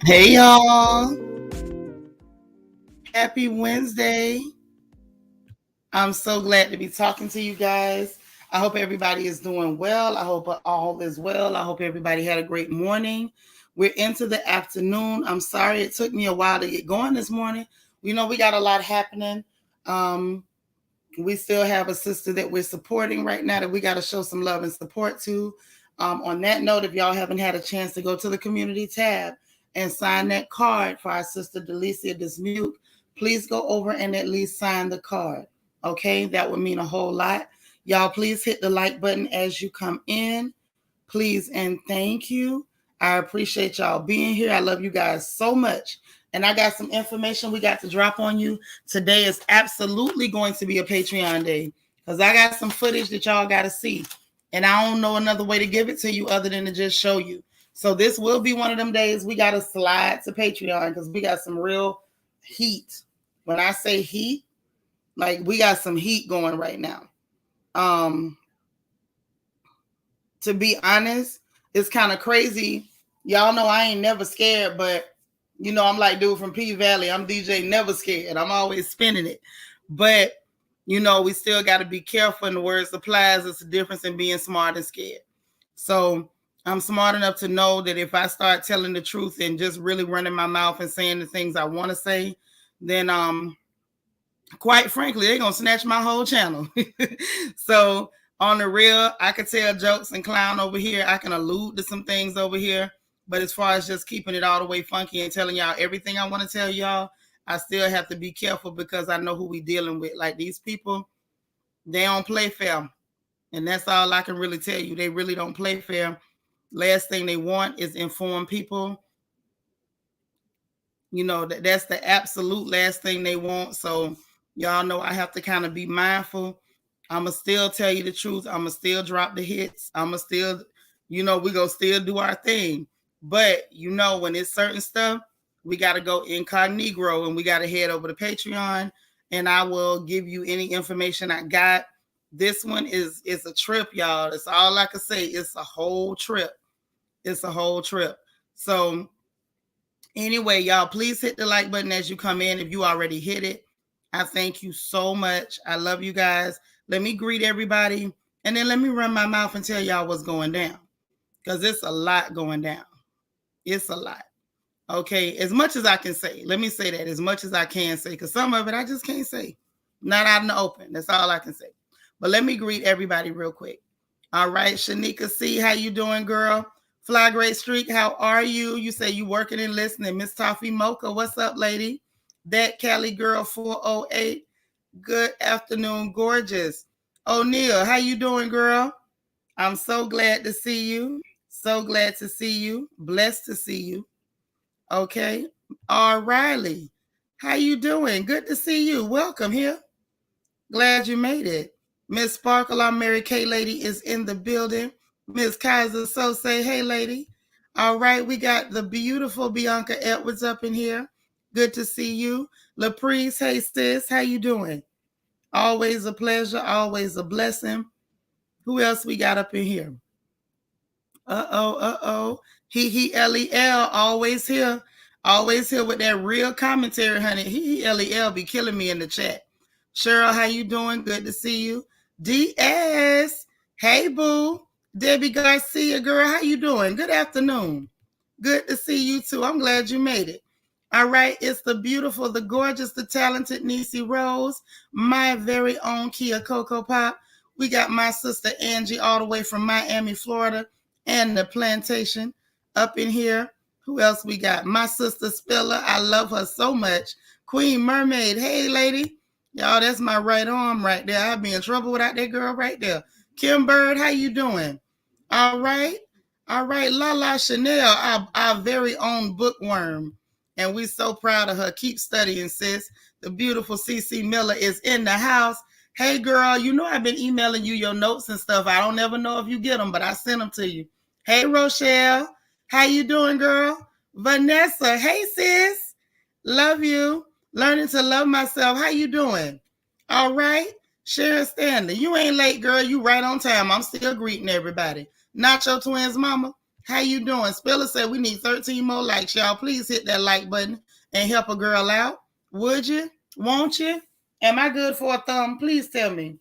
Hey y'all. Happy Wednesday. I'm so glad to be talking to you guys. I hope everybody is doing well. I hope all is well. I hope everybody had a great morning. We're into the afternoon. I'm sorry it took me a while to get going this morning. We got a lot happening. Um, we still have a sister that we're supporting right now that we got to show some love and support to. On that note, if y'all haven't had a chance to go to the community tab and sign that card for our sister Delicia Dismuke, please go over and at least sign the card. Okay, that would mean a whole lot. Y'all, please hit the like button as you come in. Please and thank you. I appreciate y'all being here. I love you guys so much. And I got some information we got to drop on you. Today is absolutely going to be a Patreon day because I got some footage that y'all got to see. And I don't know another way to give it to you other than to just show you. So this will be one of them days we got to slide to Patreon because we got some real heat. When I say heat, like we got some heat going right now. To be honest, it's kind of crazy. Y'all know I ain't never scared, but I'm like dude from P Valley. I'm DJ never scared. I'm always spinning it. But we still got to be careful in the words applies. It's a difference in being smart and scared. So I'm smart enough to know that if I start telling the truth and just really running my mouth and saying the things I want to say, then quite frankly, they're gonna snatch my whole channel. So on the real, I could tell jokes and clown over here. I can allude to some things over here. But as far as just keeping it all the way funky and telling y'all everything I want to tell y'all, I still have to be careful because I know who we dealing with. Like these people, they don't play fair. And that's all I can really tell you. They really don't play fair. Last thing they want is inform people. That's the absolute last thing they want. So y'all know I have to kind of be mindful. I'ma still tell you the truth. I'ma still drop the hits. I'ma still, we gonna still do our thing. But when it's certain stuff, we gotta go incognito and we gotta head over to Patreon and I will give you any information I got. This one is a trip, y'all. That's all I can say. It's a whole trip. It's a whole trip. So anyway, y'all, please hit the like button as you come in. If you already hit it, I thank you so much. I love you guys. Let me greet everybody and then let me run my mouth and tell y'all what's going down because it's a lot going down. It's a lot. Okay, as much as I can say. Let me say that as much as I can say because some of it I just can't say. Not out in the open. That's all I can say. But let me greet everybody real quick. All right, Shanika C, how you doing, girl? Fly Great Streak, how are you? You say you working and listening. Miss Toffee Mocha, what's up, lady? That Cali Girl 408. Good afternoon, gorgeous. O'Neil, how you doing, girl? I'm so glad to see you. So glad to see you. Blessed to see you. Okay. Riley, how you doing? Good to see you. Welcome here. Glad you made it. Miss Sparkle, our Mary Kay lady, is in the building. Miss Kaiser So say, hey, lady. All right, we got the beautiful Bianca Edwards up in here. Good to see you. LaPriest, hey, sis, how you doing? Always a pleasure, always a blessing. Who else we got up in here? Uh-oh. Lel, always here. Always here with that real commentary, honey. Lel be killing me in the chat. Cheryl, how you doing? Good to see you. DS, hey boo. Debbie Garcia, girl, how you doing? Good afternoon. Good to see you too. I'm glad you made it. All right, it's the beautiful, the gorgeous, the talented Niecy Rose, my very own Kia Coco Pop. We got my sister Angie all the way from Miami, Florida, and the plantation up in here. Who else we got? My sister Spiller. I love her so much. Queen Mermaid. Hey, lady. Y'all, that's my right arm right there. I'd be in trouble without that girl right there. Kim Bird, how you doing? All right. All right. Lala Chanel, our very own bookworm. And we so proud of her. Keep studying, sis. The beautiful CC Miller is in the house. Hey, girl, I've been emailing you your notes and stuff. I don't ever know if you get them, but I sent them to you. Hey, Rochelle. How you doing, girl? Vanessa. Hey, sis. Love you. Learning to love myself. How you doing? All right. Sharon Stanley. You ain't late, girl. You right on time. I'm still greeting everybody. Nacho Twins mama. How you doing? Spiller said we need 13 more likes. Y'all, please hit that like button and help a girl out. Would you? Won't you? Am I good for a thumb? Please tell me.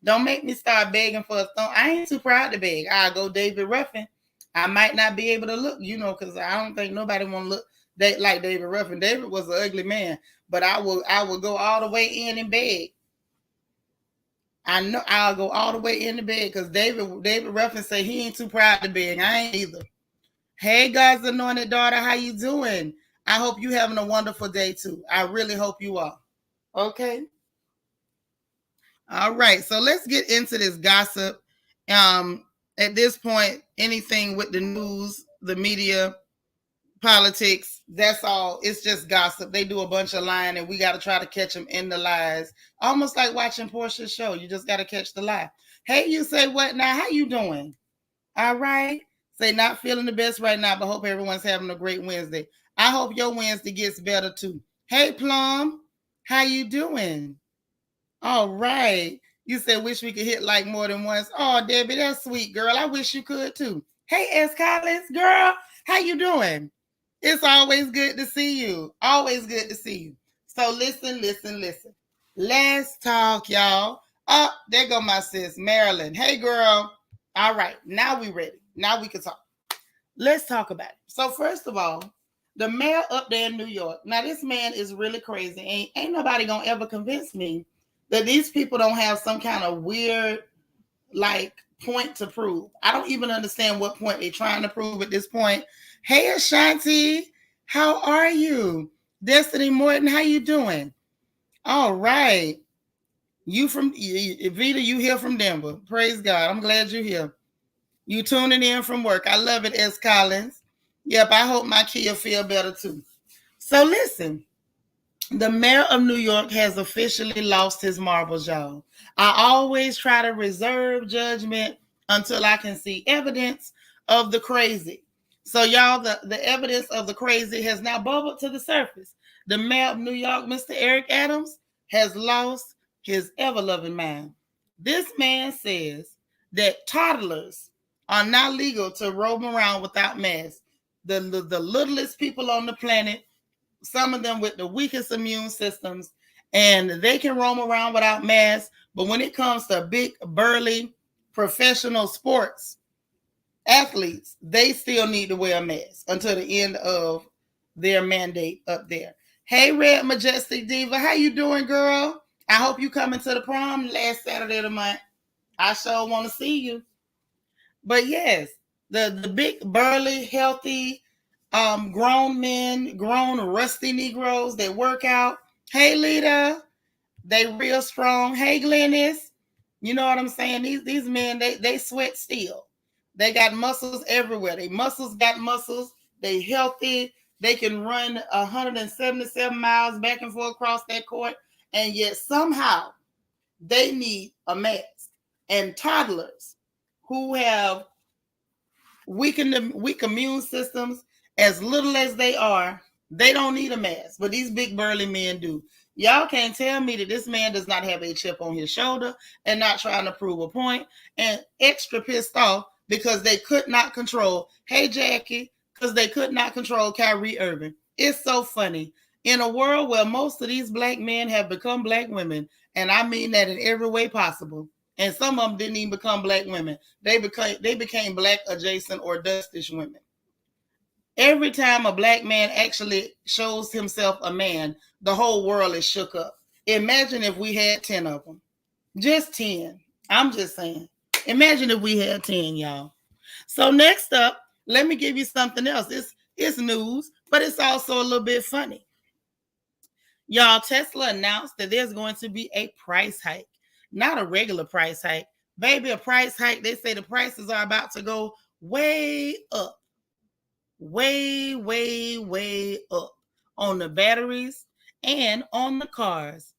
Don't make me start begging for a thumb. I ain't too proud to beg. I'll go David Ruffin. I might not be able to look, because I don't think nobody want to look like David Ruffin. David was an ugly man, but I will go all the way in and beg. I know I'll go all the way in the bed because David Ruffin say he ain't too proud to beg. I ain't either. Hey, God's anointed daughter, how you doing? I hope you having a wonderful day too. I really hope you are. Okay. All right. So let's get into this gossip. At this point, anything with the news, the media, politics, that's all. It's just gossip. They do a bunch of lying and we got to try to catch them in the lies. Almost like watching Portia's show. You just got to catch the lie. Hey, you say what now? How you doing? All right. Say not feeling the best right now, but hope everyone's having a great Wednesday. I hope your Wednesday gets better too. Hey, Plum, how you doing? All right. You said wish we could hit like more than once. Oh, Debbie, that's sweet, girl. I wish you could too. Hey, S. Collins, girl, how you doing? It's always good to see you. Always good to see you. So listen. Let's talk, y'all. Oh, there go my sis, Marilyn. Hey, girl. All right. Now we ready. Now we can talk. Let's talk about it. So first of all, the mayor up there in New York. Now, this man is really crazy. Ain't nobody going to ever convince me that these people don't have some kind of weird, point to prove. I don't even understand what point they're trying to prove at this point. Hey, Ashanti, how are you? Destiny Morton, how you doing? All right. You from Vita, you here from Denver. Praise God. I'm glad you're here. You tuning in from work. I love it, S. Collins. Yep, I hope my kid feel better too. So listen, the mayor of New York has officially lost his marbles, y'all. I always try to reserve judgment until I can see evidence of the crazy. So, y'all, the evidence of the crazy has now bubbled to the surface. The mayor of New York, Mr. Eric Adams, has lost his ever-loving mind. This man says that toddlers are not legal to roam around without masks. The littlest people on the planet, some of them with the weakest immune systems, and they can roam around without masks. But when it comes to big, burly, professional sports athletes, they still need to wear a mask until the end of their mandate up there. Hey, Red Majestic Diva, how you doing, girl? I hope you coming to the prom last Saturday of the month. I sure want to see you. But yes, the big, burly, healthy, grown men, grown rusty Negroes that work out. Hey, Lita, they real strong. Hey, Glennis, you know what I'm saying? These men, they sweat steel. They got muscles everywhere. They muscles got muscles. They healthy. They can run 177 miles back and forth across that court, and yet somehow they need a mask. And toddlers who have weak immune systems, as little as they are, they don't need a mask. But these big burly men do. Y'all can't tell me that this man does not have a chip on his shoulder and not trying to prove a point, and extra pissed off because they could not control, hey, Jackie, because they could not control Kyrie Irving. It's so funny. In a world where most of these black men have become black women, and I mean that in every way possible, and some of them didn't even become black women. They became black adjacent or dustish women. Every time a black man actually shows himself a man, the whole world is shook up. Imagine if we had 10 of them. Just 10. I'm just saying. Imagine if we had 10, y'all. So next up, let me give you something else. It's news, but it's also a little bit funny. Y'all, Tesla announced that there's going to be a price hike. Not a regular price hike. Baby, a price hike. They say the prices are about to go way up. Way, way, way up on the batteries and on the cars.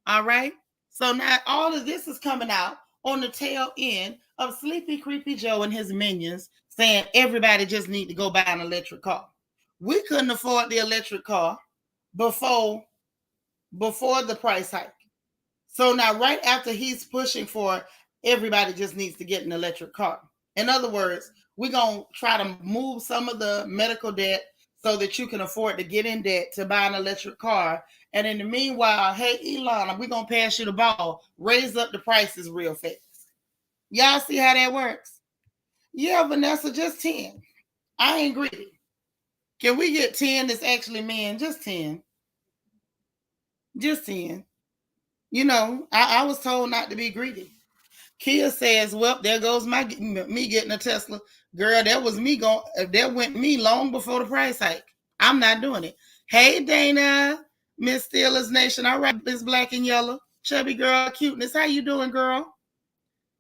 All right? So now all of this is coming out on the tail end of Sleepy Creepy Joe and his minions saying everybody just need to go buy an electric car. We couldn't afford the electric car before the price hike. So now right after he's pushing for everybody just needs to get an electric car. In other words, We're going to try to move some of the medical debt so that you can afford to get in debt to buy an electric car. And in the meanwhile, hey, Elon, we're going to pass you the ball, raise up the prices real fast. Y'all see how that works? Yeah, Vanessa, just 10. I ain't greedy. Can we get 10 that's actually men? Just 10. Just 10. You know, I was told not to be greedy. Kia says, well, there goes me getting a Tesla. Girl, that was me going, that went me long before the price hike. I'm not doing it. Hey, Dana, Miss Steelers Nation. All right, Miss Black and Yellow. Chubby girl, cuteness. How you doing, girl?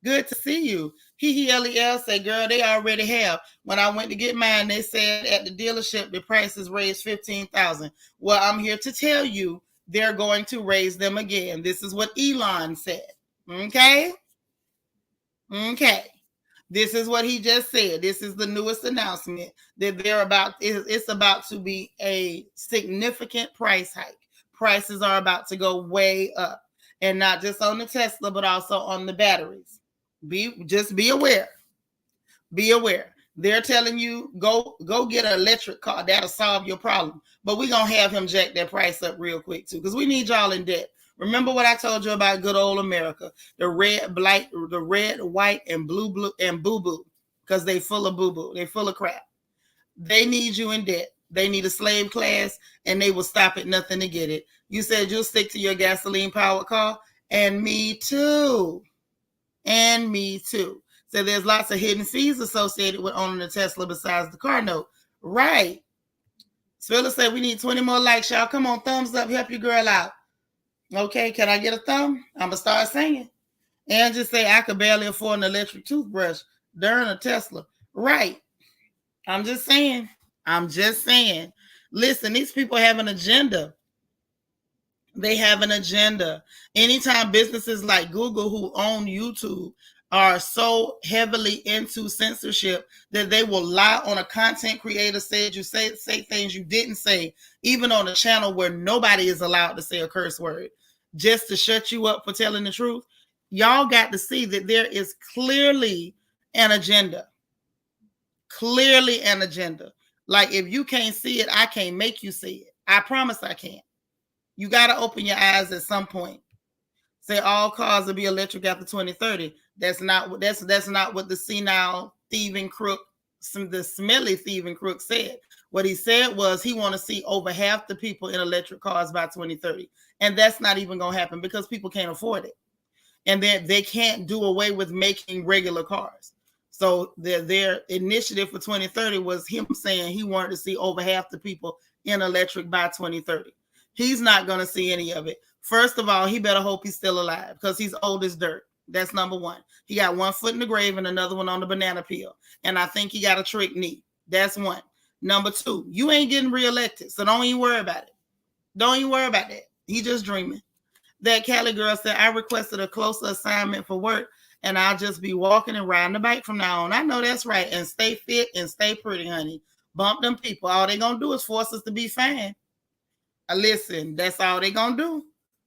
Good to see you. Lel say, girl, they already have. When I went to get mine, they said at the dealership the prices raised $15,000. Well, I'm here to tell you they're going to raise them again. This is what Elon said. Okay. This is what he just said. This is the newest announcement that it's about to be a significant price hike. Prices are about to go way up, and not just on the Tesla, but also on the batteries. Just be aware. Be aware. They're telling you go get an electric car. That'll solve your problem. But we're gonna have him jack that price up real quick too, because we need y'all in debt. Remember what I told you about good old America? The red, white, and blue, and boo-boo, because they full of boo-boo. They full of crap. They need you in debt. They need a slave class, and they will stop at nothing to get it. You said you'll stick to your gasoline-powered car, and me too. And me too. So there's lots of hidden fees associated with owning a Tesla besides the car note. Right. Spiller said we need 20 more likes, y'all. Come on, thumbs up. Help your girl out. Okay, can I get a thumb? I'm going to start singing. And just say I could barely afford an electric toothbrush during a Tesla. Right. I'm just saying. Listen, these people have an agenda. They have an agenda. Anytime businesses like Google, who own YouTube, are so heavily into censorship that they will lie on a content creator said you say things you didn't say, even on a channel where nobody is allowed to say a curse word, just to shut you up for telling the truth. Y'all got to see that there is clearly an agenda. Clearly an agenda. Like if you can't see it, I can't make you see it. I promise I can't. You got to open your eyes at some point. Say all cars will be electric after 2030. That's not what the senile thieving crook, the smelly thieving crook said. What he said was he want to see over half the people in electric cars by 2030. And that's not even going to happen because people can't afford it. And then they can't do away with making regular cars. So their initiative for 2030 was him saying he wanted to see over half the people in electric by 2030. He's not going to see any of it. First of all, he better hope he's still alive because he's old as dirt. That's number one. He got one foot in the grave and another one on the banana peel. And I think he got a trick knee. That's one. Number two, you ain't getting reelected. So don't even worry about it. Don't even worry about that. He just dreaming. That Cali girl said, I requested a closer assignment for work and I'll just be walking and riding the bike from now on. I know that's right. And stay fit and stay pretty, honey. Bump them people. All they going to do is force us to be fine. Listen, that's all they going to do.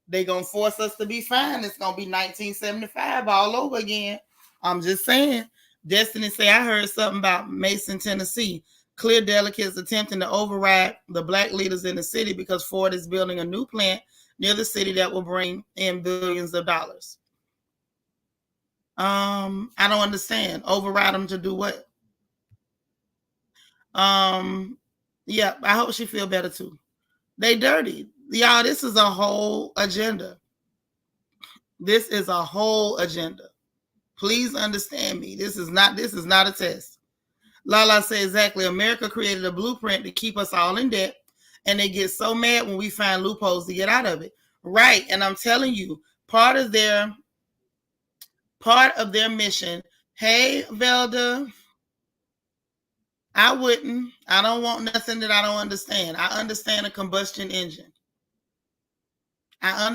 They going to force us to be fine. It's going to be 1975 all over again. I'm just saying. Destiny say, I heard something about Mason, Tennessee. Clear delegates attempting to override the black leaders in the city because Ford is building a new plant near the city that will bring in billions of dollars. I don't understand. Override them to do what? Yeah, I hope she feel better too. They dirty. Y'all, this is a whole agenda. This is a whole agenda. Please understand me. This is not a test. Lala said exactly. America created a blueprint to keep us all in debt, and they get so mad when we find loopholes to get out of it. Right. And I'm telling you, part of their mission. Hey, Velda. I don't want nothing that I don't understand. I understand a combustion engine. I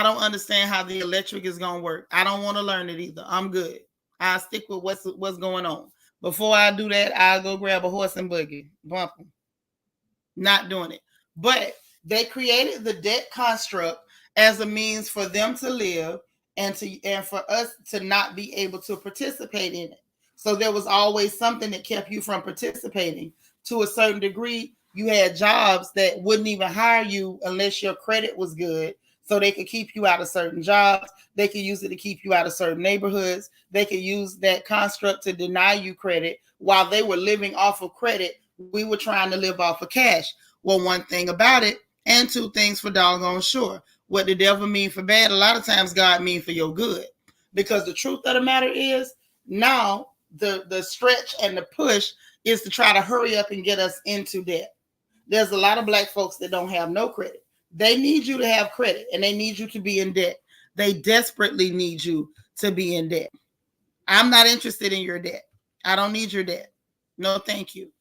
don't understand how the electric is going to work. I don't want to learn it either. I'm good. I'll stick with what's going on. Before I do that, I'll go grab a horse and buggy. Bump them. Not doing it. But they created the debt construct as a means for them to live and for us to not be able to participate in it. So there was always something that kept you from participating. To a certain degree, you had jobs that wouldn't even hire you unless your credit was good. So they could keep you out of certain jobs. They could use it to keep you out of certain neighborhoods. They could use that construct to deny you credit. While they were living off of credit, we were trying to live off of cash. Well, one thing about it, and two things for doggone sure. What the devil mean for bad, a lot of times God mean for your good. Because the truth of the matter is, now the stretch and the push is to try to hurry up and get us into debt. There's a lot of black folks that don't have no credit. They need you to have credit, and they need you to be in debt. They desperately need you to be in debt. I'm not interested in your debt. I don't need your debt. No, thank you.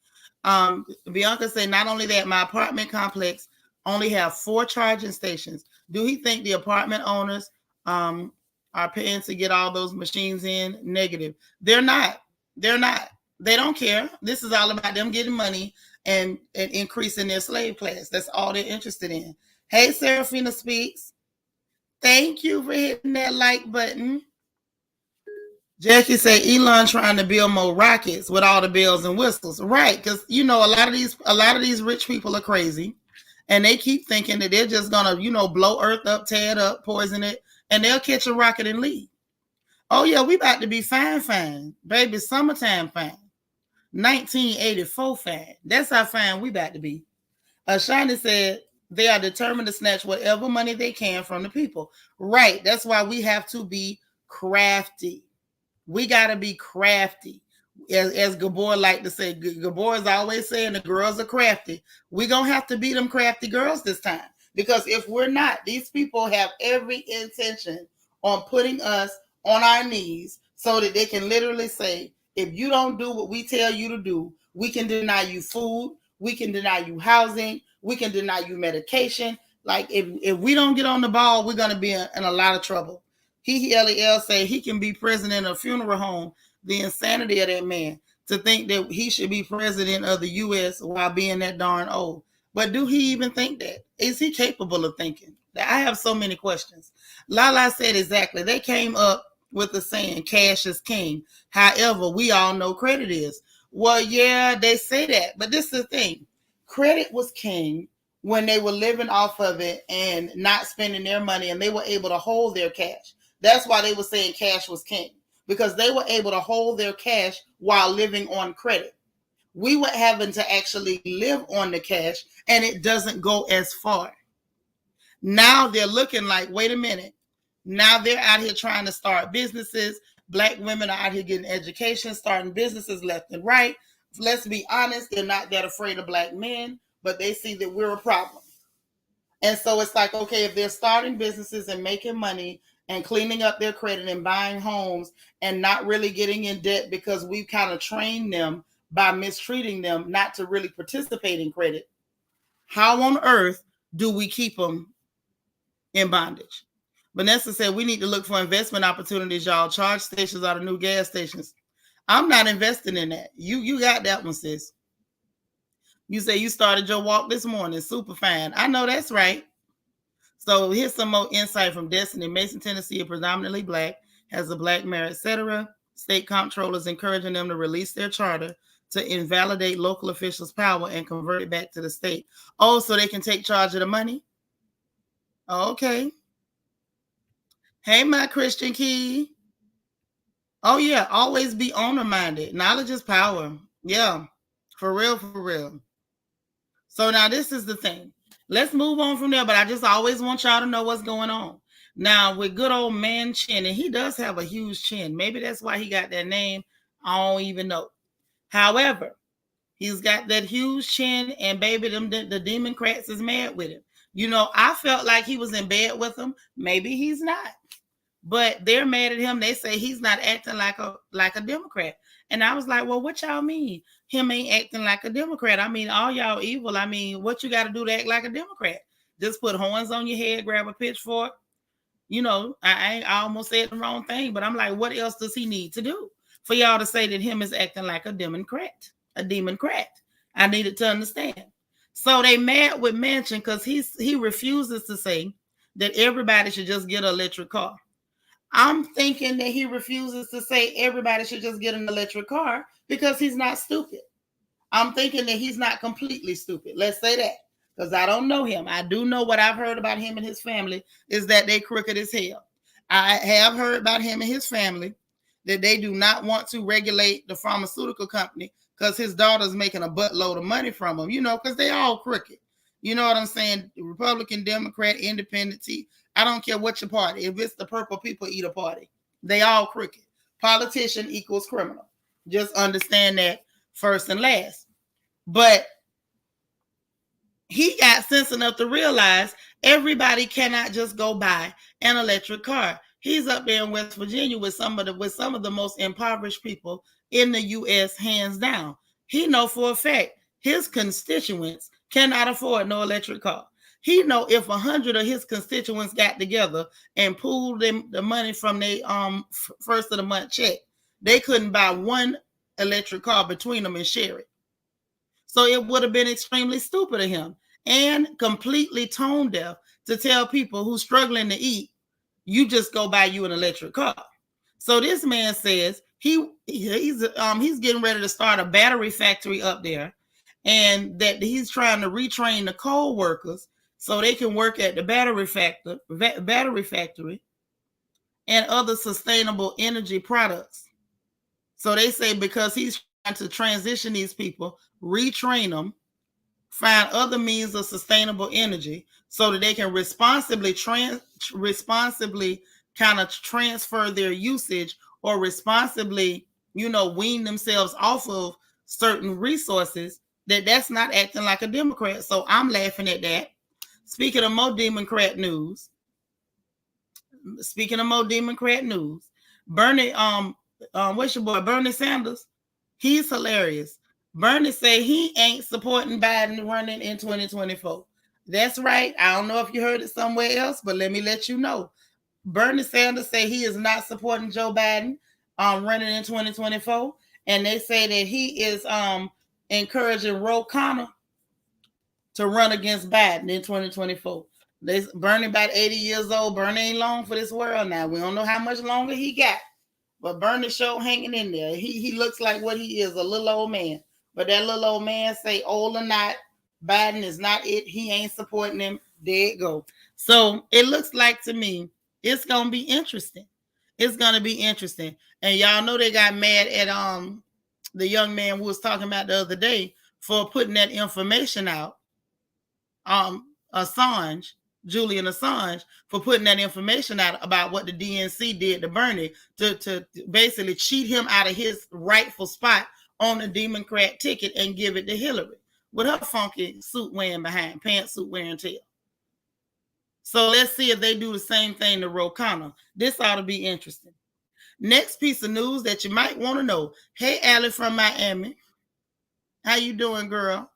Bianca said, not only that, my apartment complex only have 4 charging stations. Do he think the apartment owners are paying to get all those machines in? Negative. They're not. They're not. They don't care. This is all about them getting money and increasing their slave class. That's all they're interested in. Hey, Serafina Speaks. Thank you for hitting that like button. Jackie say Elon trying to build more rockets with all the bells and whistles, right? Because you know a lot of these rich people are crazy, and they keep thinking that they're just gonna blow Earth up, tear it up, poison it, and they'll catch a rocket and leave. Oh yeah, we about to be fine, baby. Summertime fine, 1984 fine. That's how fine we about to be. Shiny said they are determined to snatch whatever money they can from the people. Right. That's why we have to be crafty. We got to be crafty. As Gabor like to say, Gabor is always saying the girls are crafty. We're going to have to be them crafty girls this time. Because if we're not, these people have every intention on putting us on our knees so that they can literally say, if you don't do what we tell you to do, we can deny you food, we can deny you housing, we can deny you medication. Like if we don't get on the ball, we're going to be in a lot of trouble. LEL say he can be president of a funeral home. The insanity of that man to think that he should be president of the U.S. while being that darn old. But do he even think that? Is he capable of thinking? I have so many questions. Lala said exactly. They came up with the saying, cash is king. However, we all know credit is. Well, yeah, they say that. But this is the thing. Credit was king when they were living off of it and not spending their money, and they were able to hold their cash. That's why they were saying cash was king, because they were able to hold their cash while living on credit. We were having to actually live on the cash, and it doesn't go as far. Now they're looking like, wait a minute. Now they're out here trying to start businesses. Black women are out here getting education, starting businesses left and right. Let's be honest, they're not that afraid of black men, but they see that we're a problem. And so it's like, okay, if they're starting businesses and making money and cleaning up their credit and buying homes and not really getting in debt because we've kind of trained them by mistreating them not to really participate in credit, how on earth do we keep them in bondage? Vanessa said we need to look for investment opportunities, y'all. Charge stations are the new gas stations. I'm not investing in that. You got that one, sis. You say you started your walk this morning. Super fine. I know that's right. So here's some more insight from Destiny. Mason, Tennessee, are predominantly black, has a black mayor, etc. State comptrollers encouraging them to release their charter to invalidate local officials' power and convert it back to the state. Oh, so they can take charge of the money? Okay. Hey, my Christian Key. Oh, yeah. Always be owner-minded. Knowledge is power. Yeah. For real, for real. So now this is the thing. Let's move on from there, but I just always want y'all to know what's going on. Now, with good old man Chin, and he does have a huge chin. Maybe that's why he got that name. I don't even know. However, he's got that huge chin, and baby, the Democrats is mad with him. You know, I felt like he was in bed with them. Maybe he's not. But they're mad at him. They say he's not acting like a Democrat. And I was like, well, what y'all mean? Him ain't acting like a Democrat. I mean, all y'all evil. I mean, what you got to do to act like a Democrat? Just put horns on your head, grab a pitchfork. You know, I almost said the wrong thing, but I'm like, what else does he need to do for y'all to say that him is acting like a Democrat? A Democrat. I needed to understand. So they mad with Manchin because he refuses to say that everybody should just get an electric car. I'm thinking that he refuses to say everybody should just get an electric car because he's not stupid. I'm thinking that he's not completely stupid. Let's say that, because I don't know him. I do know what I've heard about him and his family is that they crooked as hell. I have heard about him and his family that they do not want to regulate the pharmaceutical company because his daughter's making a buttload of money from them, because they all crooked. You know what I'm saying? Republican, Democrat, Independent, I don't care what your party. If it's the Purple People Eater Party, they all crooked. Politician equals criminal. Just understand that first and last. But he got sense enough to realize everybody cannot just go buy an electric car. He's up there in West Virginia with some of the most impoverished people in the U.S. hands down. He know for a fact his constituents cannot afford no electric car. He know if 100 of his constituents got together and pooled them the money from their first of the month check, they couldn't buy one electric car between them and share it. So it would have been extremely stupid of him and completely tone deaf to tell people who's struggling to eat, you just go buy you an electric car. So this man says he's getting ready to start a battery factory up there, and that he's trying to retrain the coal workers so they can work at the battery factory and other sustainable energy products. So they say because he's trying to transition these people, retrain them, find other means of sustainable energy so that they can responsibly kind of transfer their usage or responsibly, wean themselves off of certain resources, that's not acting like a Democrat. So I'm laughing at that. Speaking of more Democrat news, Bernie, what's your boy, Bernie Sanders? He's hilarious. Bernie say he ain't supporting Biden running in 2024. That's right. I don't know if you heard it somewhere else, but let me let you know. Bernie Sanders say he is not supporting Joe Biden running in 2024. And they say that he is encouraging Ro Khanna to run against Biden in 2024. Bernie about 80 years old. Bernie ain't long for this world now. We don't know how much longer he got. But Bernie show hanging in there. He looks like what he is, a little old man. But that little old man say, old or not, Biden is not it. He ain't supporting him. There it go. So it looks like to me, it's going to be interesting. It's going to be interesting. And y'all know they got mad at the young man who was talking about the other day for putting that information out. Julian Assange, for putting that information out about what the DNC did to Bernie to basically cheat him out of his rightful spot on the Democrat ticket and give it to Hillary with her funky suit wearing behind, pantsuit wearing tail. So let's see if they do the same thing to Ro Khanna. This ought to be interesting. Next piece of news that you might want to know. Hey, Allie from Miami. How you doing, girl?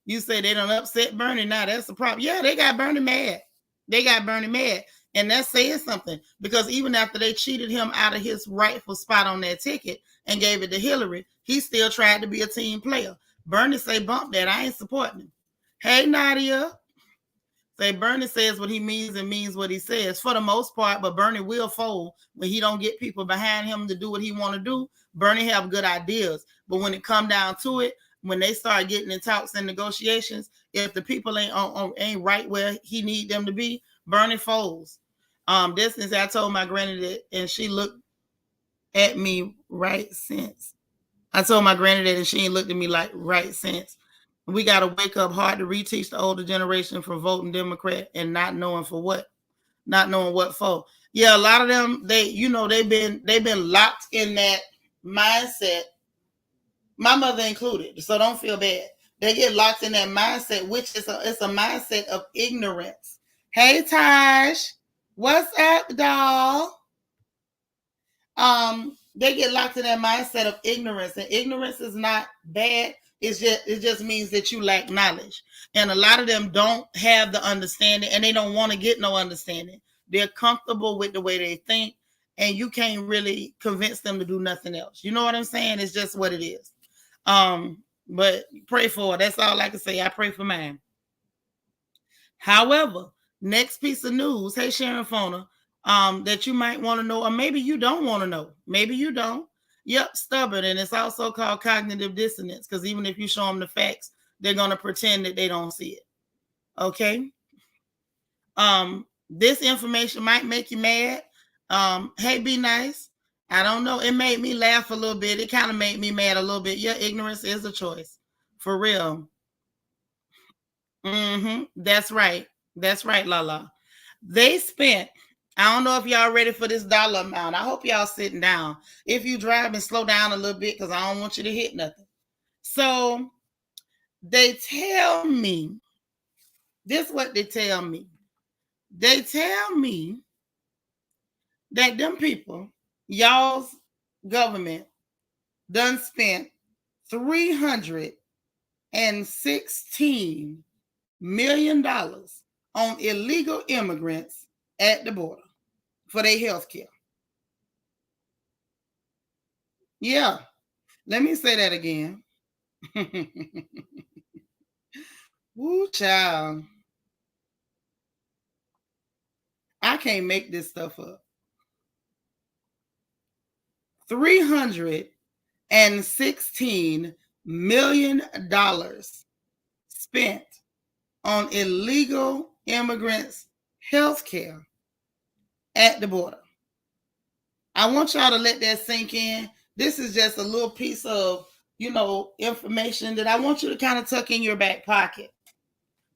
You say they don't upset Bernie. Now that's the problem. Yeah, they got Bernie mad. And that's saying something, because even after they cheated him out of his rightful spot on that ticket and gave it to Hillary, he still tried to be a team player. Bernie say, bump that. I ain't supporting him. Hey, Nadia. Say Bernie says what he means and means what he says for the most part, but Bernie will fold when he don't get people behind him to do what he want to do. Bernie have good ideas, but when it come down to it, when they start getting in talks and negotiations, if the people ain't right where he need them to be, Bernie folds. This is, I told my granny that, and she looked at me right since. I told my granny that, and she ain't looked at me like right since. We got to wake up hard to reteach the older generation for voting Democrat and not knowing for what, not knowing what for. Yeah, a lot of them, they've been locked in that mindset. My mother included, so don't feel bad. They get locked in that mindset, which is it's a mindset of ignorance. Hey, Taj, what's up, doll? They get locked in that mindset of ignorance, and ignorance is not bad. It just means that you lack knowledge, and a lot of them don't have the understanding, and they don't want to get no understanding. They're comfortable with the way they think, and you can't really convince them to do nothing else. You know what I'm saying? It's just what it is. But pray for it. That's all I can say. I pray for mine. However, next piece of news. Hey, Sharon Fona. that you might want to know, or maybe you don't want to know. Maybe you don't. Yep, stubborn. And it's also called cognitive dissonance, because even if you show them the facts, they're going to pretend that they don't see it. Okay. This information might make you mad. Hey, be nice. I don't know. It made me laugh a little bit. It kind of made me mad a little bit. Your ignorance is a choice. For real. That's right. That's right, Lala. They spent, I don't know if y'all ready for this dollar amount. I hope y'all sitting down. If you drive, and slow down a little bit, because I don't want you to hit nothing. So they tell me, this is what they tell me. They tell me that them people, y'all's government, done spent $316 million on illegal immigrants at the border for their health care. Yeah. Let me say that again. Woo, child. I can't make this stuff up. $316 million spent on illegal immigrants' health care at the border. I want y'all to let that sink in. This is just a little piece of, information that I want you to kind of tuck in your back pocket.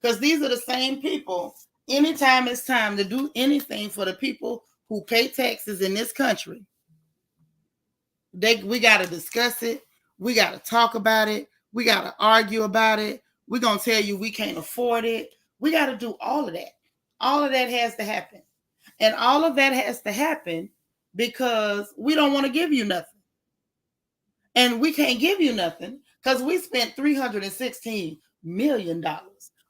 Because these are the same people, anytime it's time to do anything for the people who pay taxes in this country, we got to discuss it. We got to talk about it. We got to argue about it. We're going to tell you we can't afford it. We got to do all of that. All of that has to happen. And all of that has to happen because we don't want to give you nothing. And we can't give you nothing because we spent $316 million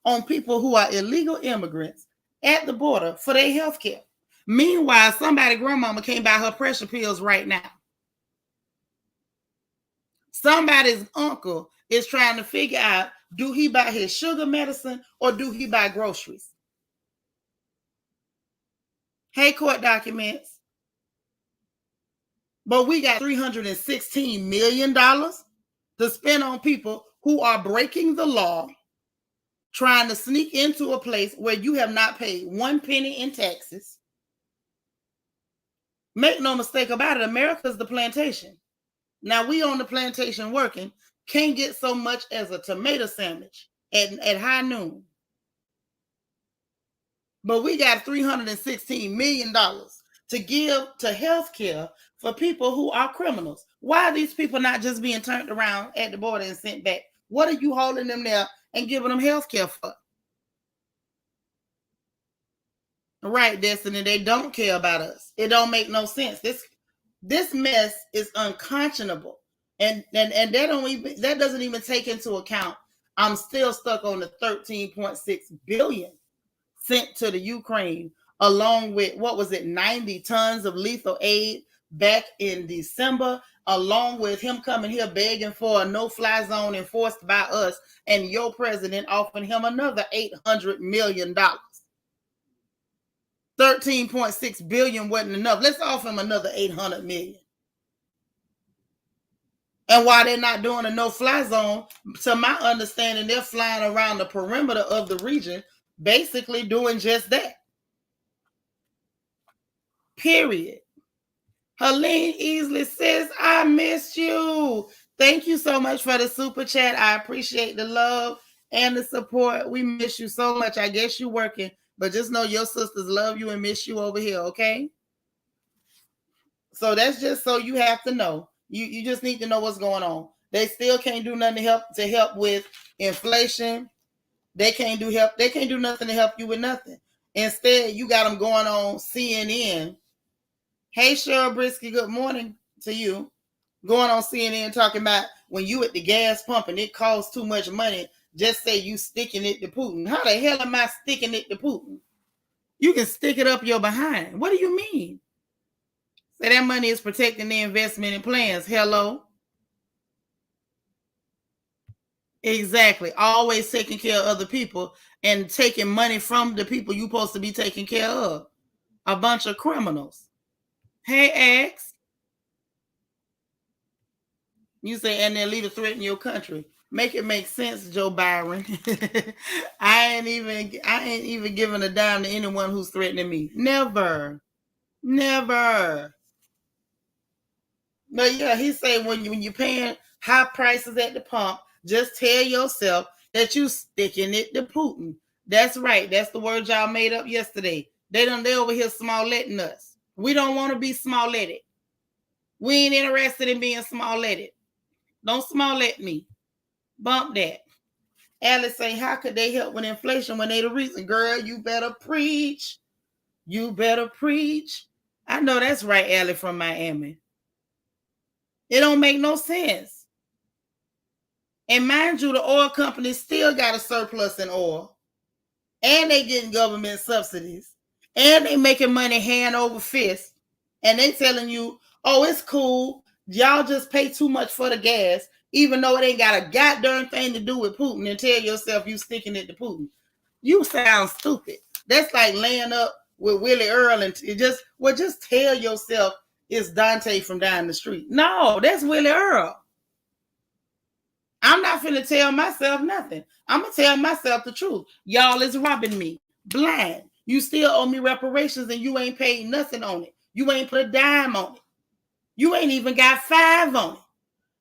on people who are illegal immigrants at the border for their health care. Meanwhile, somebody's grandmama can't buy her pressure pills right now. Somebody's uncle is trying to figure out, do he buy his sugar medicine or do he buy groceries? Hey, court documents. But we got $316 million to spend on people who are breaking the law, trying to sneak into a place where you have not paid 1 penny in taxes. Make no mistake about it, America's the plantation. Now we on the plantation working, can't get so much as a tomato sandwich at high noon. But we got $316 million to give to health care for people who are criminals. Why are these people not just being turned around at the border and sent back? What are you holding them there and giving them health care for? Right, Destiny, they don't care about us. It don't make no sense. This mess is unconscionable. And that doesn't even take into account, I'm still stuck on the 13.6 billion sent to the Ukraine, along with, 90 tons of lethal aid back in December, along with him coming here begging for a no-fly zone enforced by us, and your president offering him another $800 million. 13.6 billion wasn't enough. Let's offer him another 800 million. And while they're not doing a no-fly zone, to my understanding, they're flying around the perimeter of the region, basically doing just that. Period. Helene Easley says, I missed you. Thank you so much for the super chat. I appreciate the love and the support. We miss you so much. I guess you're working, but just know your sisters love you and miss you over here, okay? So that's just so you have to know. You just need to know what's going on. They still can't do nothing to help with inflation. They can't do nothing to help you with nothing. Instead, you got them going on CNN. Hey, Cheryl Brisky, good morning to you. Going on CNN talking about when you at the gas pump and it costs too much money, just say you sticking it to Putin. How the hell am I sticking it to Putin? You can stick it up your behind. What do you mean? Say that money is protecting the investment in plans. Hello? Exactly. Always taking care of other people and taking money from the people you're supposed to be taking care of. A bunch of criminals. Hey, X. You say, and they're leader threaten your country. Make it make sense, Joe Byron. I ain't even giving a dime to anyone who's threatening me. Never. But yeah, he said when you're paying high prices at the pump, just tell yourself that you sticking it to Putin. That's right. That's the word y'all made up yesterday. They over here small-letting us. We don't want to be small-letted. We ain't interested in being small-letted. Don't small-let me. Bump that. Alice say, how could they help with inflation when they the reason? Girl, you better preach. You better preach. I know that's right, Alice from Miami. It don't make no sense. And mind you, the oil companies still got a surplus in oil. And they getting government subsidies. And they making money hand over fist. And they telling you, oh, it's cool. Y'all just pay too much for the gas, even though it ain't got a goddamn thing to do with Putin, and tell yourself you sticking it to Putin. You sound stupid. That's like laying up with Willie Earl and just tell yourself it's Dante from down the street. No, that's Willie Earl. I'm not finna tell myself nothing. I'm gonna tell myself the truth. Y'all is robbing me blind. You still owe me reparations and you ain't paid nothing on it. You ain't put a dime on it. You ain't even got 5 on it.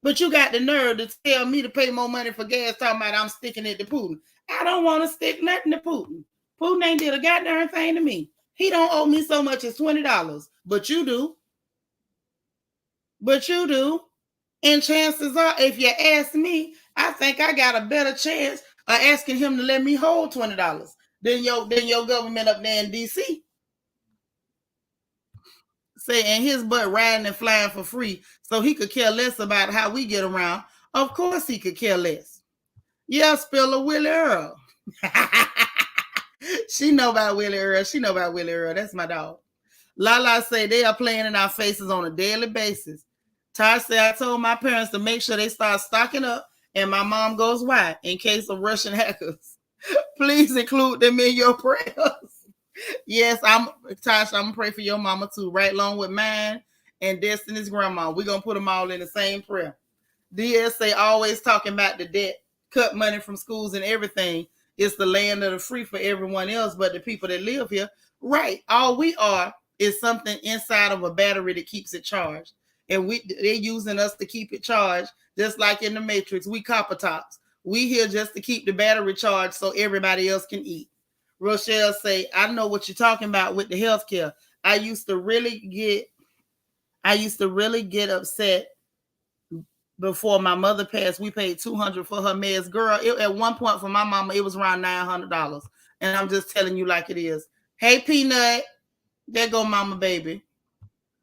But you got the nerve to tell me to pay more money for gas, talking about I'm sticking it to Putin. I don't want to stick nothing to Putin. Putin ain't did a goddamn thing to me. He don't owe me so much as $20. But you do. And chances are, if you ask me, I think I got a better chance of asking him to let me hold $20 than your government up there in D.C. Say, and his butt riding and flying for free, so he could care less about how we get around. Of course he could care less. Yeah, Spiller Willie Earl. She know about Willie Earl. That's my dog. Lala say they are playing in our faces on a daily basis. Ty said, I told my parents to make sure they start stocking up, and my mom goes, why? In case of Russian hackers. Please include them in your prayers. Yes, Tasha, I'm gonna pray for your mama too, right along with mine and Destiny's grandma. We're gonna put them all in the same prayer. DSA always talking about the debt, cut money from schools and everything. It's the land of the free for everyone else, but the people that live here, right? All we are is something inside of a battery that keeps it charged. And they're using us to keep it charged, just like in the Matrix. We copper tops. We here just to keep the battery charged so everybody else can eat. Rochelle say, I know what you're talking about with the healthcare. I used to really get upset before my mother passed. We paid $200 for her meds. Girl, at one point for my mama, it was around $900. And I'm just telling you like it is. Hey, Peanut. There go mama, baby.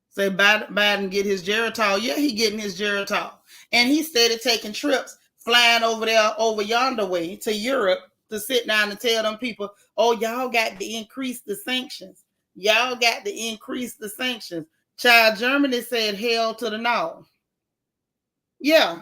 Say Biden get his Geritol. Yeah, he getting his Geritol. And he started taking trips, flying over there, over yonder way to Europe to sit down and tell them people, oh, y'all got to increase the sanctions. Child, Germany said hell to the no. Yeah.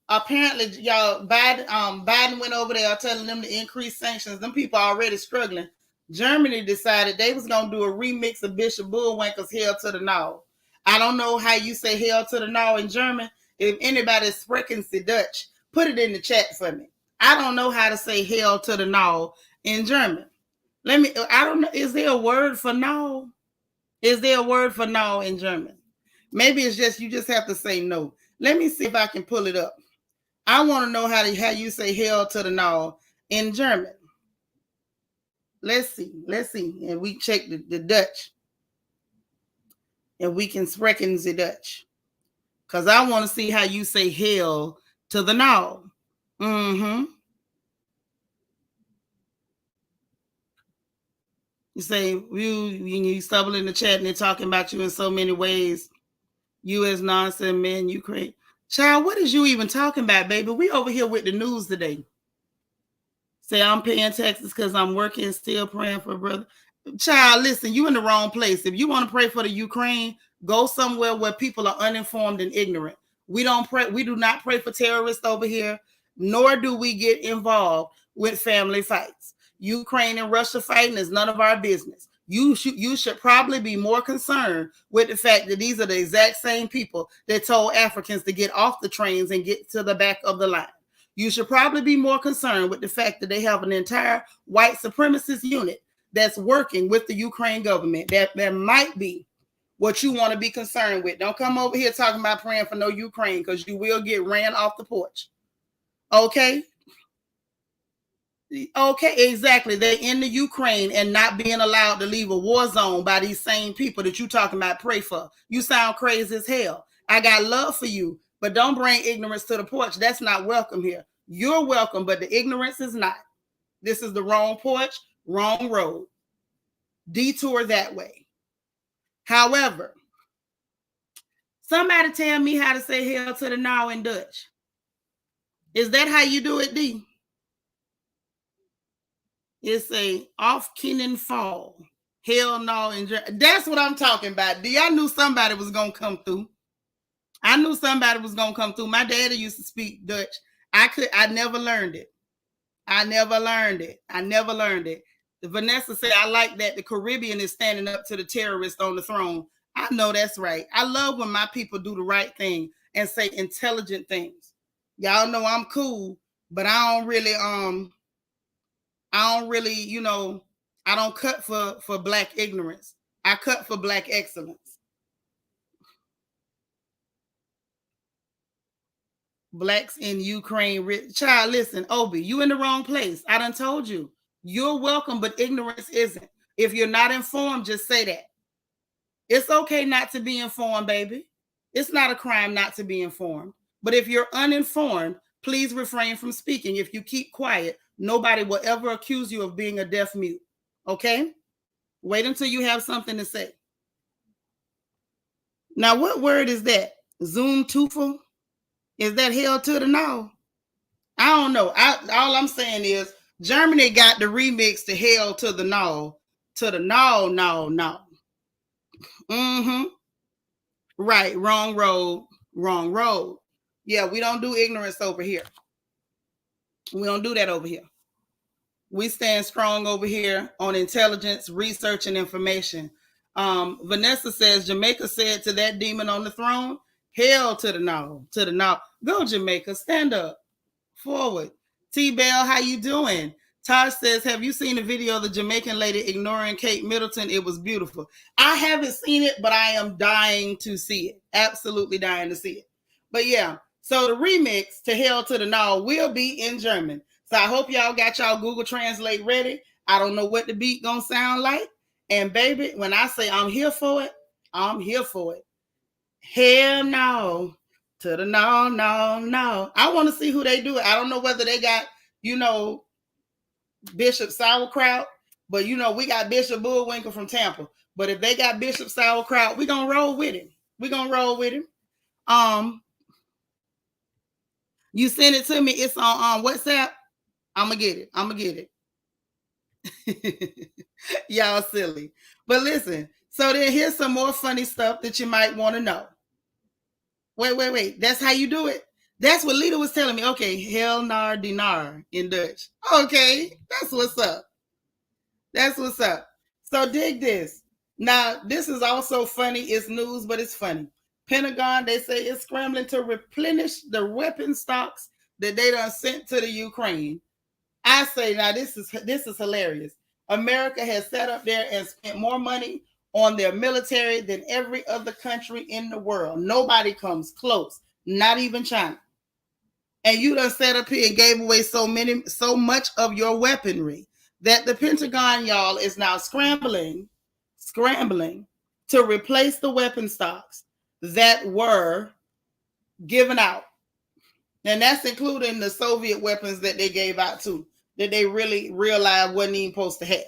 Apparently, y'all, Biden went over there telling them to increase sanctions. Them people are already struggling. Germany decided they was going to do a remix of Bishop Bullwinkle's Hell to the No. I don't know how you say Hell to the No in German. If anybody sprechen Sie Dutch, put it in the chat for me. I don't know how to say Hell to the No in German. I don't know. Is there a word for no? Is there a word for no in German? Maybe it's just, you just have to say no. Let me see if I can pull it up. I want to know how you say Hell to the No in German. Let's see. And we check the Dutch. And we can sprechen the Dutch. Because I want to see how you say hell to the no. Mm-hmm. You say, you stumble in the chat and they're talking about you in so many ways. You as nonsense men, Ukraine. Child, what is you even talking about, baby? We over here with the news today. Say, I'm paying taxes because I'm working, still praying for a brother. Child, listen, you in the wrong place. If you want to pray for the Ukraine, go somewhere where people are uninformed and ignorant. We do not pray for terrorists over here, nor do we get involved with family fights. Ukraine and Russia fighting is none of our business. You should probably be more concerned with the fact that these are the exact same people that told Africans to get off the trains and get to the back of the line. You should probably be more concerned with the fact that they have an entire white supremacist unit that's working with the Ukraine government. That might be what you want to be concerned with. Don't come over here talking about praying for no Ukraine, because you will get ran off the porch. Okay? Okay, exactly. They're in the Ukraine and not being allowed to leave a war zone by these same people that you talking about pray for. You sound crazy as hell. I got love for you, but don't bring ignorance to the porch. That's not welcome here. You're welcome, but the ignorance is not. This is the wrong porch, wrong road. Detour that way. However, somebody tell me how to say hell to the now in Dutch. Is that how you do it, D? It's a off Kenan fall. Hell no. That's what I'm talking about. D, I knew somebody was going to come through. I knew somebody was going to come through. My daddy used to speak Dutch. I never learned it. I never learned it. Vanessa said, I like that the Caribbean is standing up to the terrorist on the throne. I know that's right. I love when my people do the right thing and say intelligent things. Y'all know I'm cool, but I don't really, I don't cut for black ignorance. I cut for black excellence. Blacks in Ukraine. Child, listen, Obi, you in the wrong place. I done told you. You're welcome, but ignorance isn't. If you're not informed, just say that. It's okay not to be informed, baby. It's not a crime not to be informed. But if you're uninformed, please refrain from speaking. If you keep quiet, nobody will ever accuse you of being a deaf mute. Okay? Wait until you have something to say. Now, what word is that? Zoom Tufel? Is that hell to the no? I don't know. All I'm saying is Germany got the remix to hell to the no. To the no. Mm-hmm. Right. Wrong road. Yeah, we don't do ignorance over here. We don't do that over here. We stand strong over here on intelligence, research, and information. Vanessa says, Jamaica said to that demon on the throne, hell to the no. Go, Jamaica. Stand up. Forward. T-Bell, how you doing? Tosh says, have you seen the video of the Jamaican lady ignoring Kate Middleton? It was beautiful. I haven't seen it, but I am dying to see it. Absolutely dying to see it. But yeah, so the remix to Hell to the No will be in German. So I hope y'all got y'all Google Translate ready. I don't know what the beat gonna sound like. And baby, when I say I'm here for it, I'm here for it. Hell no. To the no. I want to see who they do it. I don't know whether they got, Bishop Sauerkraut, but we got Bishop Bullwinkle from Tampa. But if they got Bishop Sauerkraut, we're gonna roll with him. You send it to me. It's on WhatsApp. I'm gonna get it. Y'all silly. But listen, so then here's some more funny stuff that you might want to know. Wait. That's how you do it? That's what Lita was telling me. Okay, hell nar dinar in Dutch. Okay, that's what's up. So dig this. Now, this is also funny. It's news, but it's funny. Pentagon, they say it's scrambling to replenish the weapon stocks that they done sent to the Ukraine. I say, now this is hilarious. America has sat up there and spent more money on their military than every other country in the world. Nobody comes close, not even China. And you done sat up here and gave away so much of your weaponry that the Pentagon, y'all, is now scrambling to replace the weapon stocks that were given out. And that's including the Soviet weapons that they gave out too, that they really realized wasn't even supposed to have.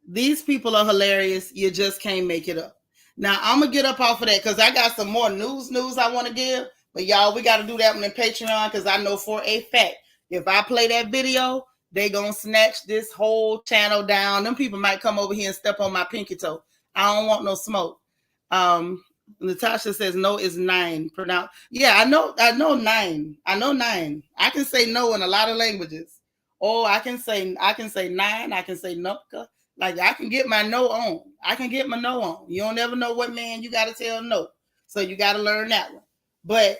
These people are hilarious. You just can't make it up. Now, I'm going to get up off of that because I got some more news I want to give. But y'all, we got to do that one in Patreon because I know for a fact, if I play that video, they going to snatch this whole channel down. Them people might come over here and step on my pinky toe. I don't want no smoke. Natasha says no is 9. Pronounce. Yeah, I know 9. I know 9. I can say no in a lot of languages. Oh, I can say 9. I can say nupka. Like I can get my no on. I can get my no on. You don't ever know what man you got to tell no. So you got to learn that one. But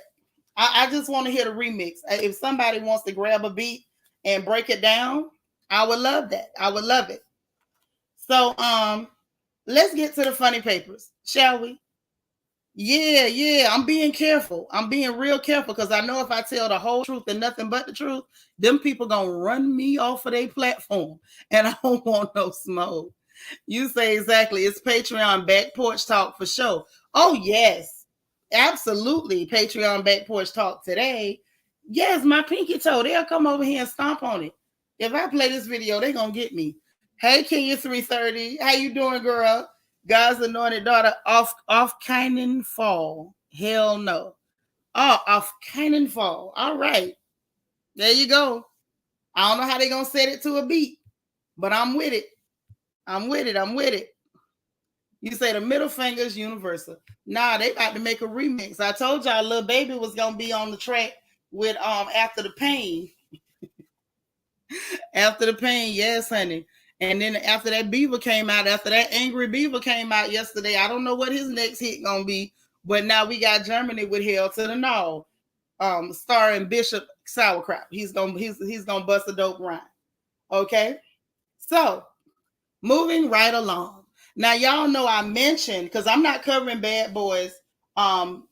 I just want to hear the remix. If somebody wants to grab a beat and break it down, I would love that. I would love it. So let's get to the funny papers, shall we? Yeah. I'm being careful. I'm being real careful because I know if I tell the whole truth and nothing but the truth, them people gonna run me off of their platform, and I don't want no smoke. You say exactly. It's Patreon Back Porch Talk for sure. Oh yes, absolutely. Patreon Back Porch Talk today. Yes, my pinky toe. They'll come over here and stomp on it. If I play this video, they're gonna get me. Hey, Kenya 330. How you doing, girl? God's anointed daughter off Canaan Fall. Hell no. Oh, off Canaan Fall. All right. There you go. I don't know how they're gonna set it to a beat, but I'm with it. I'm with it. You say the middle finger is universal. Nah, they about to make a remix. I told y'all Lil Baby was gonna be on the track with After the Pain. After the Pain, yes, honey. And then after that Beaver came out, after that Angry Beaver came out yesterday, I don't know what his next hit gonna be, but now we got Germany with Hell to the No, starring Bishop Sauerkraut. He's gonna bust a dope rhyme. Okay, so moving right along. Now y'all know I mentioned because I'm not covering Bad Boys on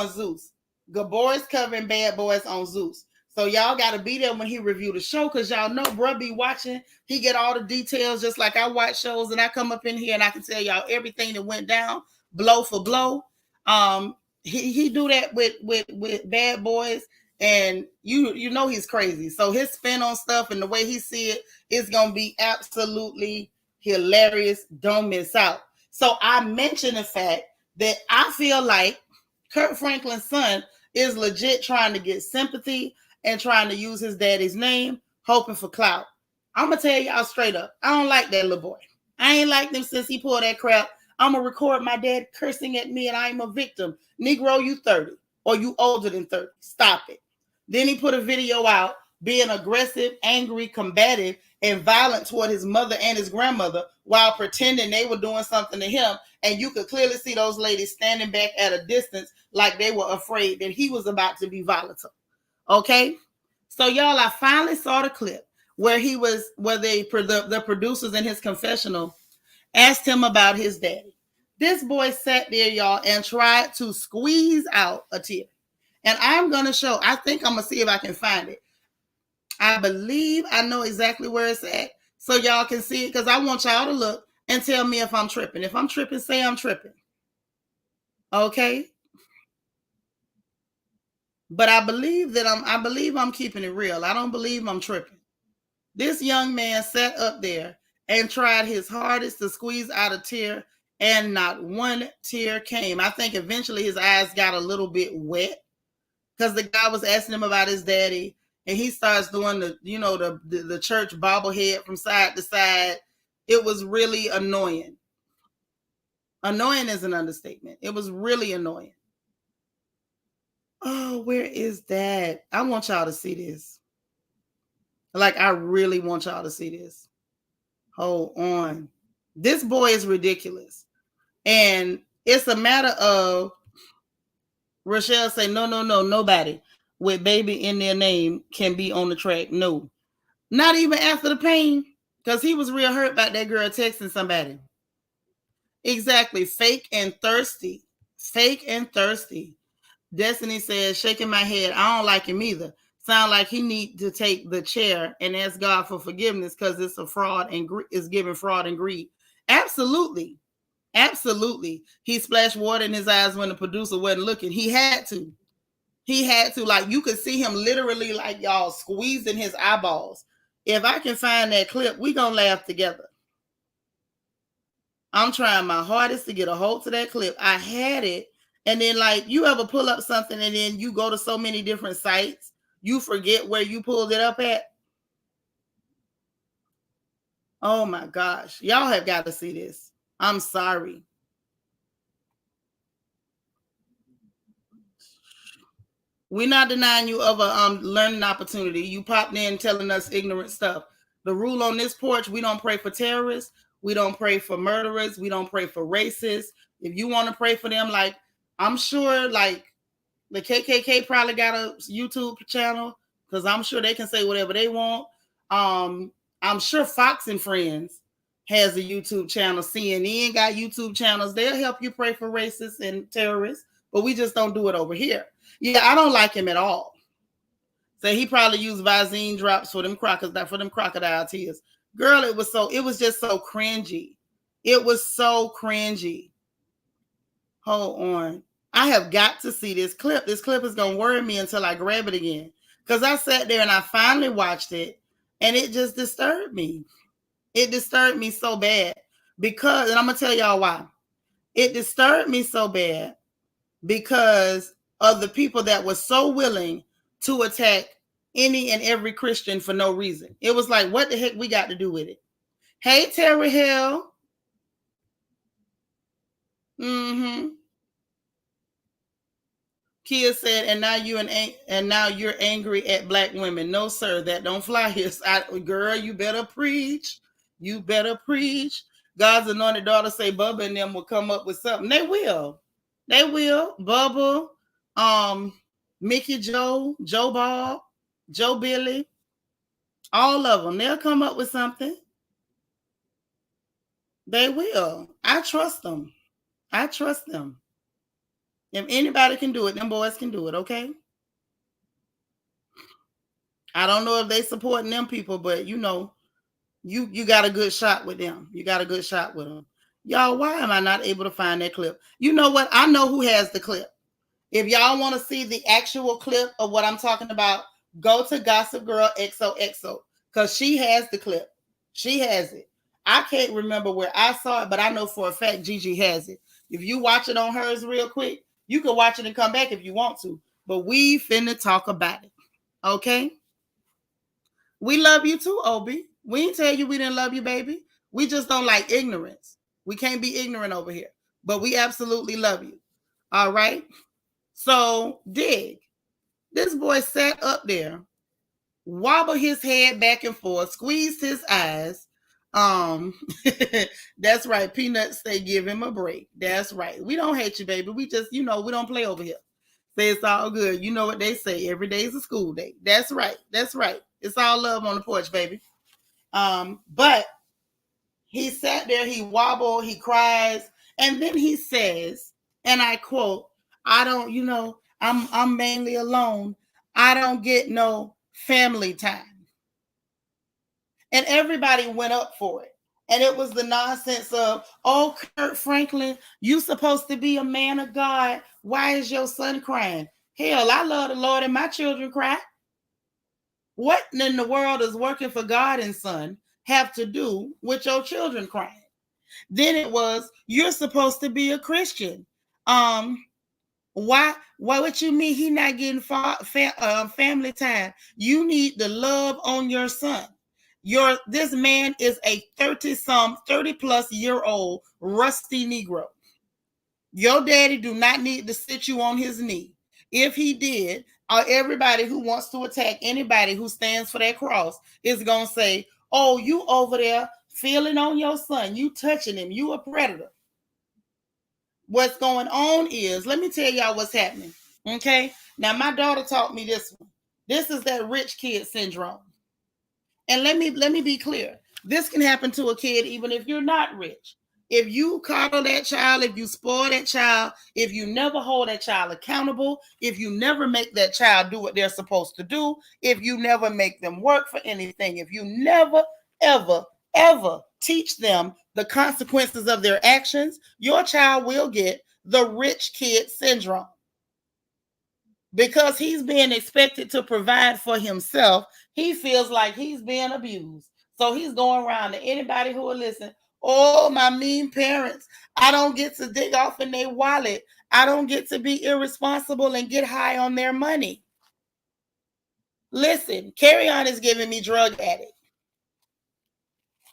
Zeus. Gabor's covering Bad Boys on Zeus. So y'all got to be there when he reviewed the show because y'all know bruh be watching. He get all the details just like I watch shows and I come up in here and I can tell y'all everything that went down blow for blow. He do that with Bad Boys and you know he's crazy. So his spin on stuff and the way he see it is going to be absolutely hilarious. Don't miss out. So I mentioned the fact that I feel like Kirk Franklin's son is legit trying to get sympathy and trying to use his daddy's name, hoping for clout. I'm going to tell y'all straight up, I don't like that little boy. I ain't liked him since he pulled that crap. I'm going to record my dad cursing at me and I'm a victim. Negro, you 30 or you older than 30. Stop it. Then he put a video out being aggressive, angry, combative, and violent toward his mother and his grandmother while pretending they were doing something to him. And you could clearly see those ladies standing back at a distance like they were afraid that he was about to be volatile. Okay, so y'all, I finally saw the clip where the producers in his confessional asked him about his daddy. This boy sat there, y'all, and tried to squeeze out a tear. And I'm gonna show. I think I'm gonna see if I can find it. I believe I know exactly where it's at, so y'all can see it because I want y'all to look and tell me if I'm tripping. If I'm tripping, say I'm tripping. Okay. But I believe I'm keeping it real. I don't believe I'm tripping. This young man sat up there and tried his hardest to squeeze out a tear, and not one tear came. I think eventually his eyes got a little bit wet because the guy was asking him about his daddy, and he starts doing the church bobblehead from side to side. It was really annoying. Annoying is an understatement. It was really annoying. Oh, where is that? I want y'all to see this. Like, I really want y'all to see this. Hold on. This boy is ridiculous. And it's a matter of Rochelle say, no, nobody with baby in their name can be on the track. No. Not even After the Pain. Because he was real hurt about that girl texting somebody. Exactly. Fake and thirsty. Fake and thirsty. Destiny says, shaking my head, I don't like him either. Sound like he need to take the chair and ask God for forgiveness because it's a fraud and is giving fraud and greed. Absolutely. Absolutely. He splashed water in his eyes when the producer wasn't looking. He had to. Like, you could see him literally, like, y'all, squeezing his eyeballs. If I can find that clip, we gonna laugh together. I'm trying my hardest to get a hold to that clip. I had it. And then, like, you ever pull up something and then you go to so many different sites, you forget where you pulled it up at? Oh, my gosh. Y'all have got to see this. I'm sorry. We're not denying you of a learning opportunity. You popped in telling us ignorant stuff. The rule on this porch, we don't pray for terrorists. We don't pray for murderers. We don't pray for racists. If you want to pray for them, like I'm sure like the KKK probably got a YouTube channel because I'm sure they can say whatever they want. I'm sure Fox and Friends has a YouTube channel. CNN got YouTube channels. They'll help you pray for racists and terrorists, but we just don't do it over here. Yeah, I don't like him at all. So he probably used Visine drops for them crocodile tears. Girl, it was just so cringy. It was so cringy. Hold on. I have got to see this clip. This clip is going to worry me until I grab it again. Because I sat there and I finally watched it, and it just disturbed me. It disturbed me so bad because, and I'm going to tell y'all why. It disturbed me so bad because of the people that were so willing to attack any and every Christian for no reason. It was like, what the heck we got to do with it? Hey, Terry Hill. Kia said, and now you're angry at black women. No, sir, that don't fly here. Girl, you better preach. You better preach. God's anointed daughter say Bubba and them will come up with something. They will. They will. Bubba, Mickey Joe, Joe Bob, Joe Billy, all of them. They'll come up with something. They will. I trust them. I trust them. If anybody can do it, them boys can do it, okay? I don't know if they supporting them people, but you know, you got a good shot with them. You got a good shot with them. Y'all, why am I not able to find that clip? You know what? I know who has the clip. If y'all want to see the actual clip of what I'm talking about, go to Gossip Girl XOXO because she has the clip. She has it. I can't remember where I saw it, but I know for a fact Gigi has it. If you watch it on hers real quick, you can watch it and come back if you want to. But we finna talk about it. Okay? We love you too, Obi. We ain't tell you we didn't love you, baby. We just don't like ignorance. We can't be ignorant over here. But we absolutely love you. All right? So, Dig. This boy sat up there, wobbled his head back and forth, squeezed his eyes. That's right. Peanuts, they give him a break. That's right. We don't hate you, baby. We just, we don't play over here. Say it's all good. You know what they say. Every day is a school day. That's right. That's right. It's all love on the porch, baby. But he sat there, he wobbled, he cries, and then he says, and I quote, I don't, I'm mainly alone. I don't get no family time. And everybody went up for it. And it was the nonsense of, oh, Kurt Franklin, you supposed to be a man of God. Why is your son crying? Hell, I love the Lord and my children cry. What in the world does working for God and son have to do with your children crying? Then it was, you're supposed to be a Christian. Why what you mean he not getting family time? You need the love on your son. This man is a 30 plus year old rusty Negro. Your daddy do not need to sit you on his knee. If he did, everybody who wants to attack anybody who stands for that cross is going to say, oh, you over there feeling on your son. You touching him. You a predator. What's going on is, let me tell y'all what's happening. Okay. Now, my daughter taught me this one. This is that rich kid syndrome. And let me be clear. This can happen to a kid even if you're not rich. If you coddle that child, if you spoil that child, if you never hold that child accountable, if you never make that child do what they're supposed to do, if you never make them work for anything, if you never, ever, ever teach them the consequences of their actions, your child will get the rich kid syndrome. Because he's being expected to provide for himself, he feels like he's being abused. So he's going around to anybody who will listen. Oh, my mean parents. I don't get to dig off in their wallet. I don't get to be irresponsible and get high on their money. Listen, Carry On is giving me drug addict.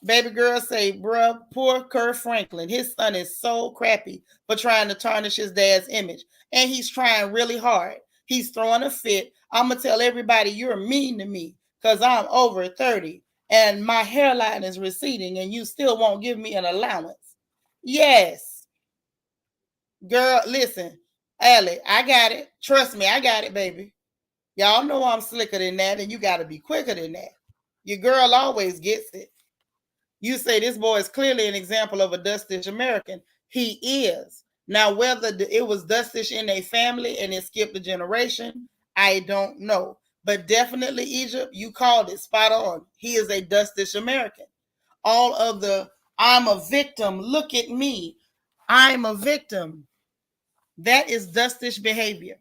Baby girl say, bruh, poor Kurt Franklin. His son is so crappy for trying to tarnish his dad's image. And he's trying really hard. He's throwing a fit. I'm going to tell everybody you're mean to me because I'm over 30. and my hairline is receding and you still won't give me an allowance. Yes. Girl, listen, Allie, I got it. Trust me, I got it, baby. Y'all know I'm slicker than that, and you got to be quicker than that. Your girl always gets it. You say this boy is clearly an example of a Dustish American. He is. Now, whether it was Dustish in a family and it skipped a generation, I don't know. But definitely, Egypt, you called it spot on. He is a Dustish American. All of the, I'm a victim, look at me, I'm a victim. That is Dustish behavior.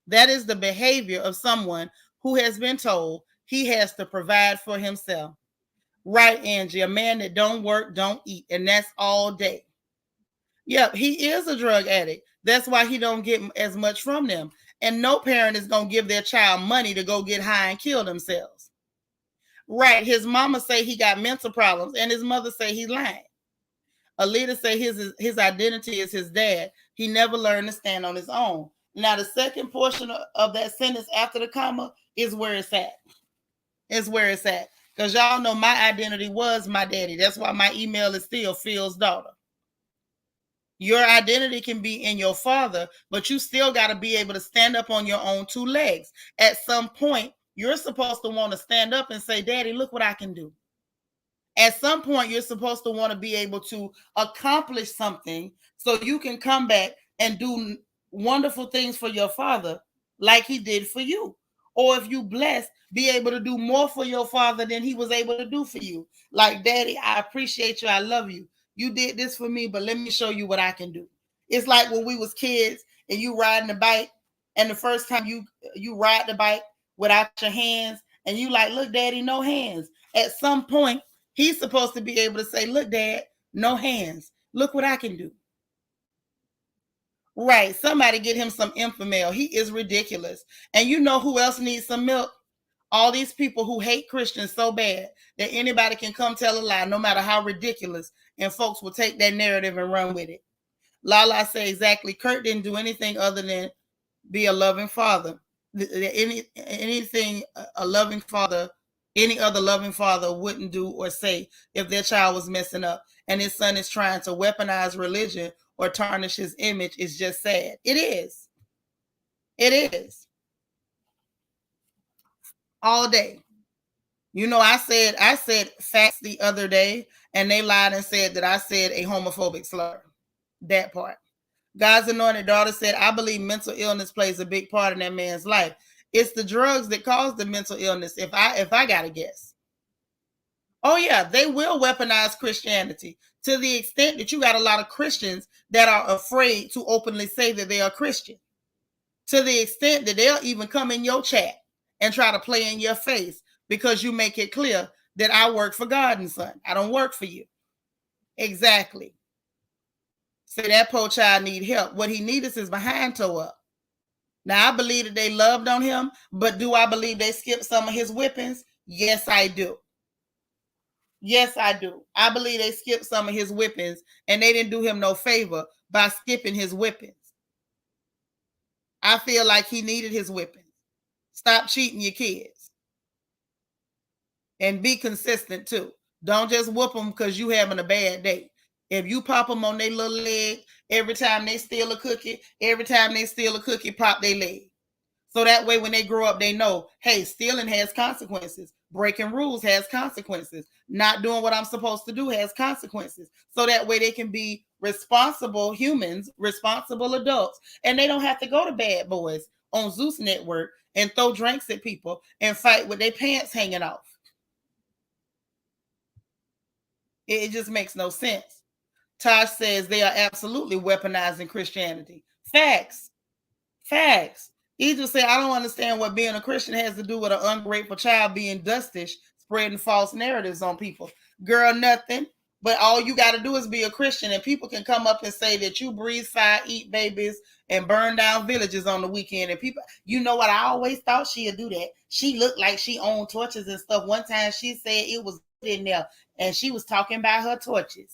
That is the behavior of someone who has been told he has to provide for himself. Right, Angie, a man that don't work, don't eat, and that's all day. Yep, he is a drug addict. That's why he don't get as much from them. And no parent is going to give their child money to go get high and kill themselves. Right, his mama say he got mental problems, and his mother say he's lying. Alita say his identity is his dad. He never learned to stand on his own. Now, the second portion of that sentence after the comma is where it's at. Is where it's at. Because y'all know my identity was my daddy. That's why my email is still Phil's daughter. Your identity can be in your father, but you still got to be able to stand up on your own two legs. At some point, you're supposed to want to stand up and say, Daddy, look what I can do. At some point, you're supposed to want to be able to accomplish something so you can come back and do wonderful things for your father like he did for you. Or if you blessed, be able to do more for your father than he was able to do for you. Like, Daddy, I appreciate you. I love you. You did this for me, but let me show you what I can do. It's like when we was kids and you riding the bike, and the first time you ride the bike without your hands, and you like, look, Daddy, no hands. At some point, he's supposed to be able to say, look, Dad, no hands. Look what I can do. Right. Somebody get him some Enfamil. He is ridiculous. And you know who else needs some milk? All these people who hate Christians so bad that anybody can come tell a lie, no matter how ridiculous, and folks will take that narrative and run with it. Lala say exactly. Kurt didn't do anything other than be a loving father. Anything a loving father, any other loving father wouldn't do or say if their child was messing up, and his son is trying to weaponize religion or tarnish his image is just sad. It is. It is. All day. You know, I said facts the other day, and they lied and said that I said a homophobic slur. That part. God's anointed daughter said, I believe mental illness plays a big part in that man's life. It's the drugs that cause the mental illness, if I gotta guess. Oh, yeah, they will weaponize Christianity to the extent that you got a lot of Christians that are afraid to openly say that they are Christian. To the extent that they'll even come in your chat and try to play in your face because you make it clear that I work for God and Son. I don't work for you. Exactly. Say that poor child need help. What he needed is his behind toe up. Now, I believe that they loved on him, but do I believe they skipped some of his whippings? Yes, I do. Yes, I do. I believe they skipped some of his whippings, and they didn't do him no favor by skipping his whippings. I feel like he needed his whippings. Stop cheating your kids. And be consistent, too. Don't just whoop them because you having a bad day. If you pop them on their little leg, every time they steal a cookie, pop their leg. So that way, when they grow up, they know, hey, stealing has consequences. Breaking rules has consequences. Not doing what I'm supposed to do has consequences. So that way they can be responsible humans, responsible adults, and they don't have to go to Bad Boys on Zeus Network and throw drinks at people and fight with their pants hanging off. It just makes no sense. Tosh says they are absolutely weaponizing Christianity. Facts. Facts. He just said, I don't understand what being a Christian has to do with an ungrateful child being dustish, spreading false narratives on people. Girl, nothing. But all you got to do is be a Christian, and people can come up and say that you breathe fire, eat babies, and burn down villages on the weekend. And people, you know what? I always thought she'd do that. She looked like she owned torches and stuff. One time she said it was in there, and she was talking about her torches.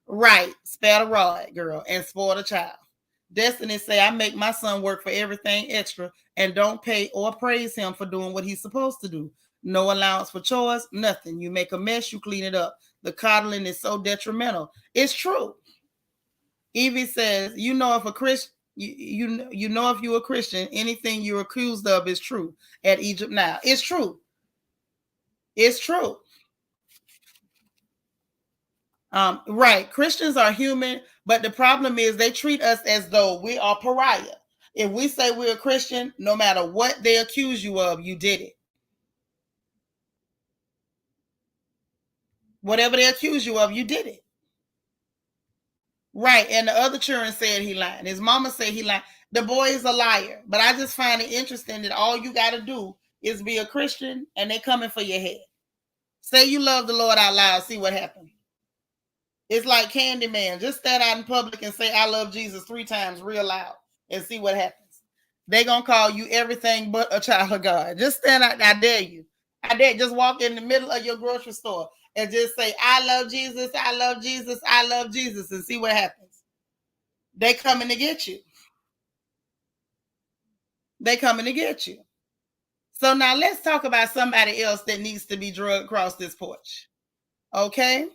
Right. Spare the rod, girl, and spoil the child. Destiny say, I make my son work for everything extra and don't pay or praise him for doing what he's supposed to do. No allowance for chores, nothing. You make a mess, you clean it up. The coddling is so detrimental. It's true. Evie says, you know, if a Christian, you know, if you're a Christian, anything you're accused of is true at Egypt now. It's true. It's true. Right. Christians are human, but the problem is they treat us as though we are pariah. If we say we're a Christian, no matter what they accuse you of, you did it. Whatever they accuse you of, you did it. Right. And the other children said he lied. His mama said he lied. The boy is a liar. But I just find it interesting that all you got to do is be a Christian and they coming for your head. Say you love the Lord out loud. See what happens. It's like Candyman. Just stand out in public and say, I love Jesus 3 times real loud and see what happens. They're going to call you everything but a child of God. Just stand out. I dare you. I dare. Just walk in the middle of your grocery store and just say, I love Jesus. I love Jesus. I love Jesus, and see what happens. They coming to get you. They coming to get you. So now let's talk about somebody else that needs to be drugged across this porch. Okay?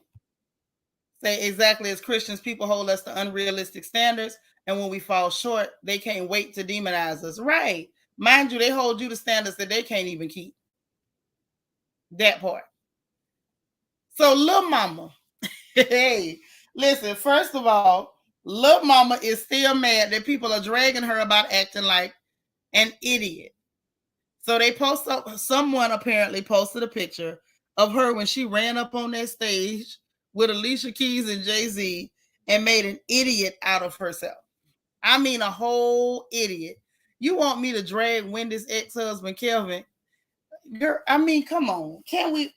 Say exactly, as Christians, people hold us to unrealistic standards, and when we fall short, they can't wait to demonize us. Right. Mind you, they hold you to standards that they can't even keep. That part. So Lil Mama, hey, listen, first of all, Lil Mama is still mad that people are dragging her about acting like an idiot. So they post up, someone apparently posted a picture of her when she ran up on that stage with Alicia Keys and Jay-Z and made an idiot out of herself. I mean, a whole idiot. You want me to drag Wendy's ex-husband, Kelvin? Girl, I mean, come on. Can we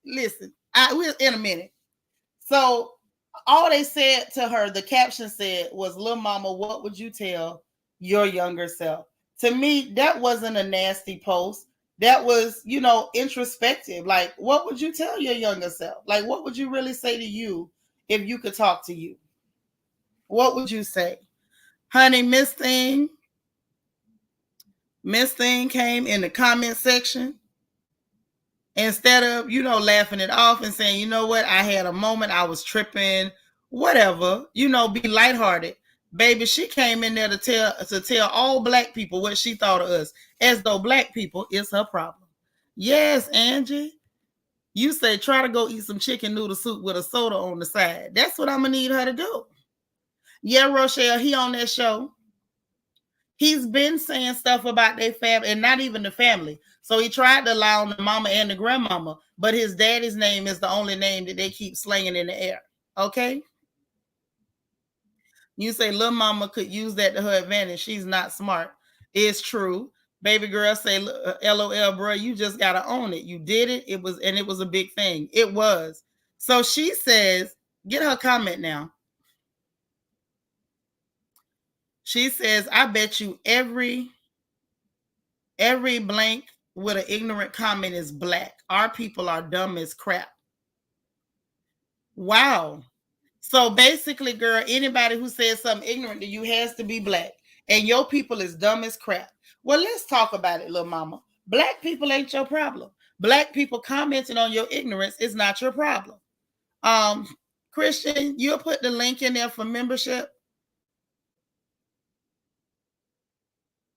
listen? We're in a minute. So all they said to her, the caption said, was, Lil Mama, what would you tell your younger self? To me, that wasn't a nasty post. That was, you know, introspective. Like, what would you tell your younger self? Like, what would you really say to you if you could talk to you? What would you say? Honey, Miss Thing came in the comment section. Instead of, you know, laughing it off and saying, you know what, I had a moment, I was tripping, whatever, you know, be lighthearted. Baby, she came in there to tell all black people what she thought of us, as though black people is her problem. Yes, Angie. You say try to go eat some chicken noodle soup with a soda on the side. That's what I'm gonna need her to do. Yeah, Rochelle, he on that show. He's been saying stuff about their family, and not even the family. So he tried to allow the mama and the grandmama, but his daddy's name is the only name that they keep slinging in the air. Okay? You say Lil Mama could use that to her advantage. She's not smart. It's true. Baby girl say, LOL, bro, you just got to own it. You did it. It was a big thing. It was. So she says, get her comment now. She says, I bet you every blank with an ignorant comment is black. Our people are dumb as crap. Wow. So basically, girl, anybody who says something ignorant to you has to be black. And your people is dumb as crap. Well, let's talk about it, little mama. Black people ain't your problem. Black people commenting on your ignorance is not your problem. Christian, you'll put the link in there for membership.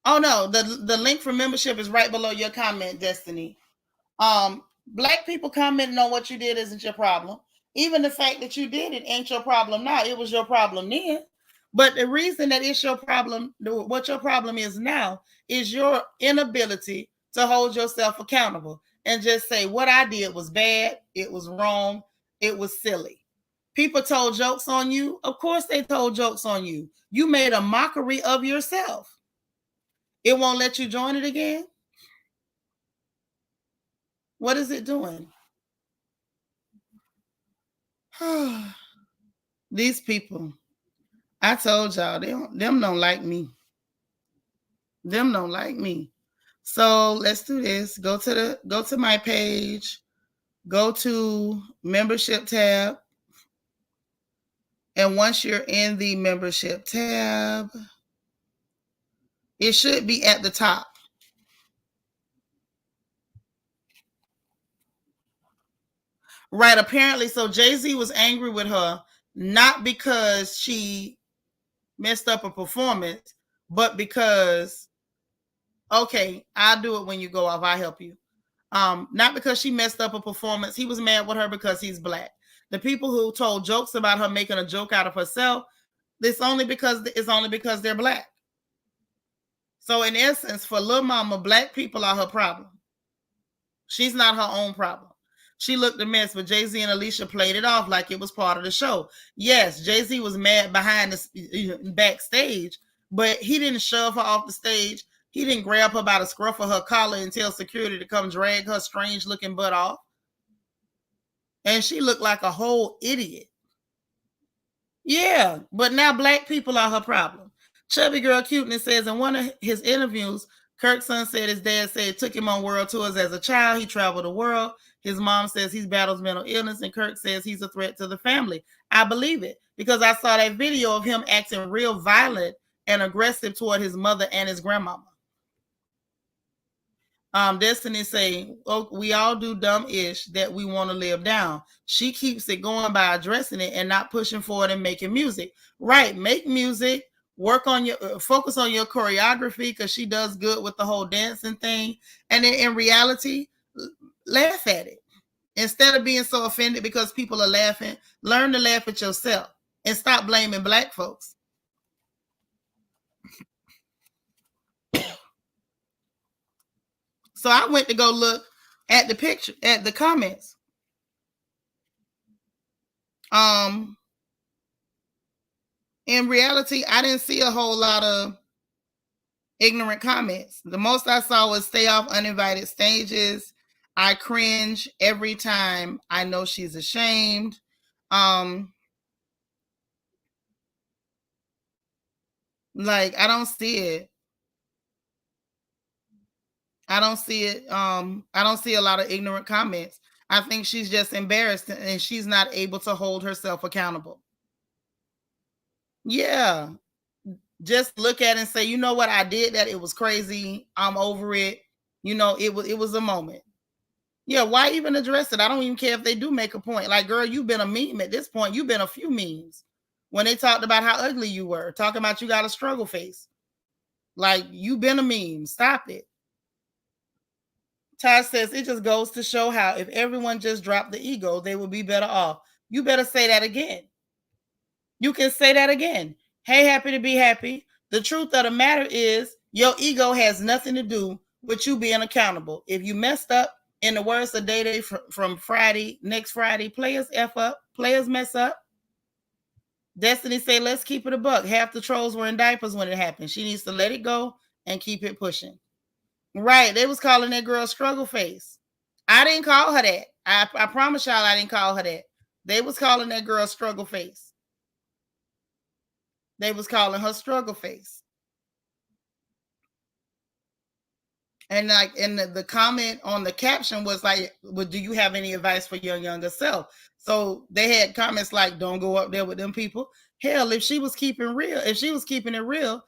Oh no, the link for membership is right below your comment, Destiny. Black people commenting on what you did isn't your problem. Even the fact that you did it ain't your problem now. It was your problem then. But the reason that it's your problem, what your problem is now, is your inability to hold yourself accountable and just say, what I did was bad, it was wrong, it was silly. People told jokes on you. Of course they told jokes on you. You made a mockery of yourself. It won't let you join it again. What is it doing? These people, I told y'all, them don't like me. Them don't like me. So let's do this. Go to my page, go to membership tab. And once you're in the membership tab, it should be at the top. Right. Apparently, so Jay-Z was angry with her, not because she messed up a performance, but because, okay, I'll do it when you go off. I'll help you. Not because she messed up a performance. He was mad with her because he's black. The people who told jokes about her making a joke out of herself, it's only because they're black. So in essence, for Lil Mama, black people are her problem. She's not her own problem. She looked a mess, but Jay-Z and Alicia played it off like it was part of the show. Yes, Jay-Z was mad behind the backstage, but he didn't shove her off the stage. He didn't grab her by the scruff of her collar and tell security to come drag her strange looking butt off. And she looked like a whole idiot. Yeah, but now black people are her problem. Chubby Girl Cuteness says in one of his interviews, Kirk's son said his dad said it took him on world tours as a child. He traveled the world. His mom says he battles mental illness, and Kirk says he's a threat to the family. I believe it because I saw that video of him acting real violent and aggressive toward his mother and his grandmama. Destiny say, oh, we all do dumb-ish that we want to live down. She keeps it going by addressing it and not pushing forward and making music. Right, make music, work on your, focus on your choreography because she does good with the whole dancing thing. And then in reality, laugh at it. Instead of being so offended because people are laughing, learn to laugh at yourself and stop blaming black folks. So I went to go look at the picture, at the comments. In reality, I didn't see a whole lot of ignorant comments. The most I saw was stay off uninvited stages. I cringe every time. I know she's ashamed. Like, I don't see it. I don't see it. I don't see a lot of ignorant comments. I think she's just embarrassed and she's not able to hold herself accountable. Yeah. Just look at it and say, you know what, I did that. It was crazy. I'm over it. You know, it was a moment. Yeah, why even address it? I don't even care if they do make a point. Like, girl, you've been a meme at this point. You've been a few memes. When they talked about how ugly you were, talking about you got a struggle face. Like, you've been a meme. Stop it. Todd says it just goes to show how if everyone just dropped the ego, they would be better off. You better say that again. You can say that again. Hey, happy to be happy. The truth of the matter is your ego has nothing to do with you being accountable. If you messed up, in the words of Day from Friday, next Friday, players F up, players mess up. Destiny say, let's keep it a buck. Half the trolls were in diapers when it happened. She needs to let it go and keep it pushing. Right. They was calling that girl struggle face. I didn't call her that. I promise y'all I didn't call her that. They was calling that girl struggle face. They was calling her struggle face. And like, and the comment on the caption was like, well, do you have any advice for your younger self? So they had comments like, don't go up there with them people. Hell, if she was keeping it real,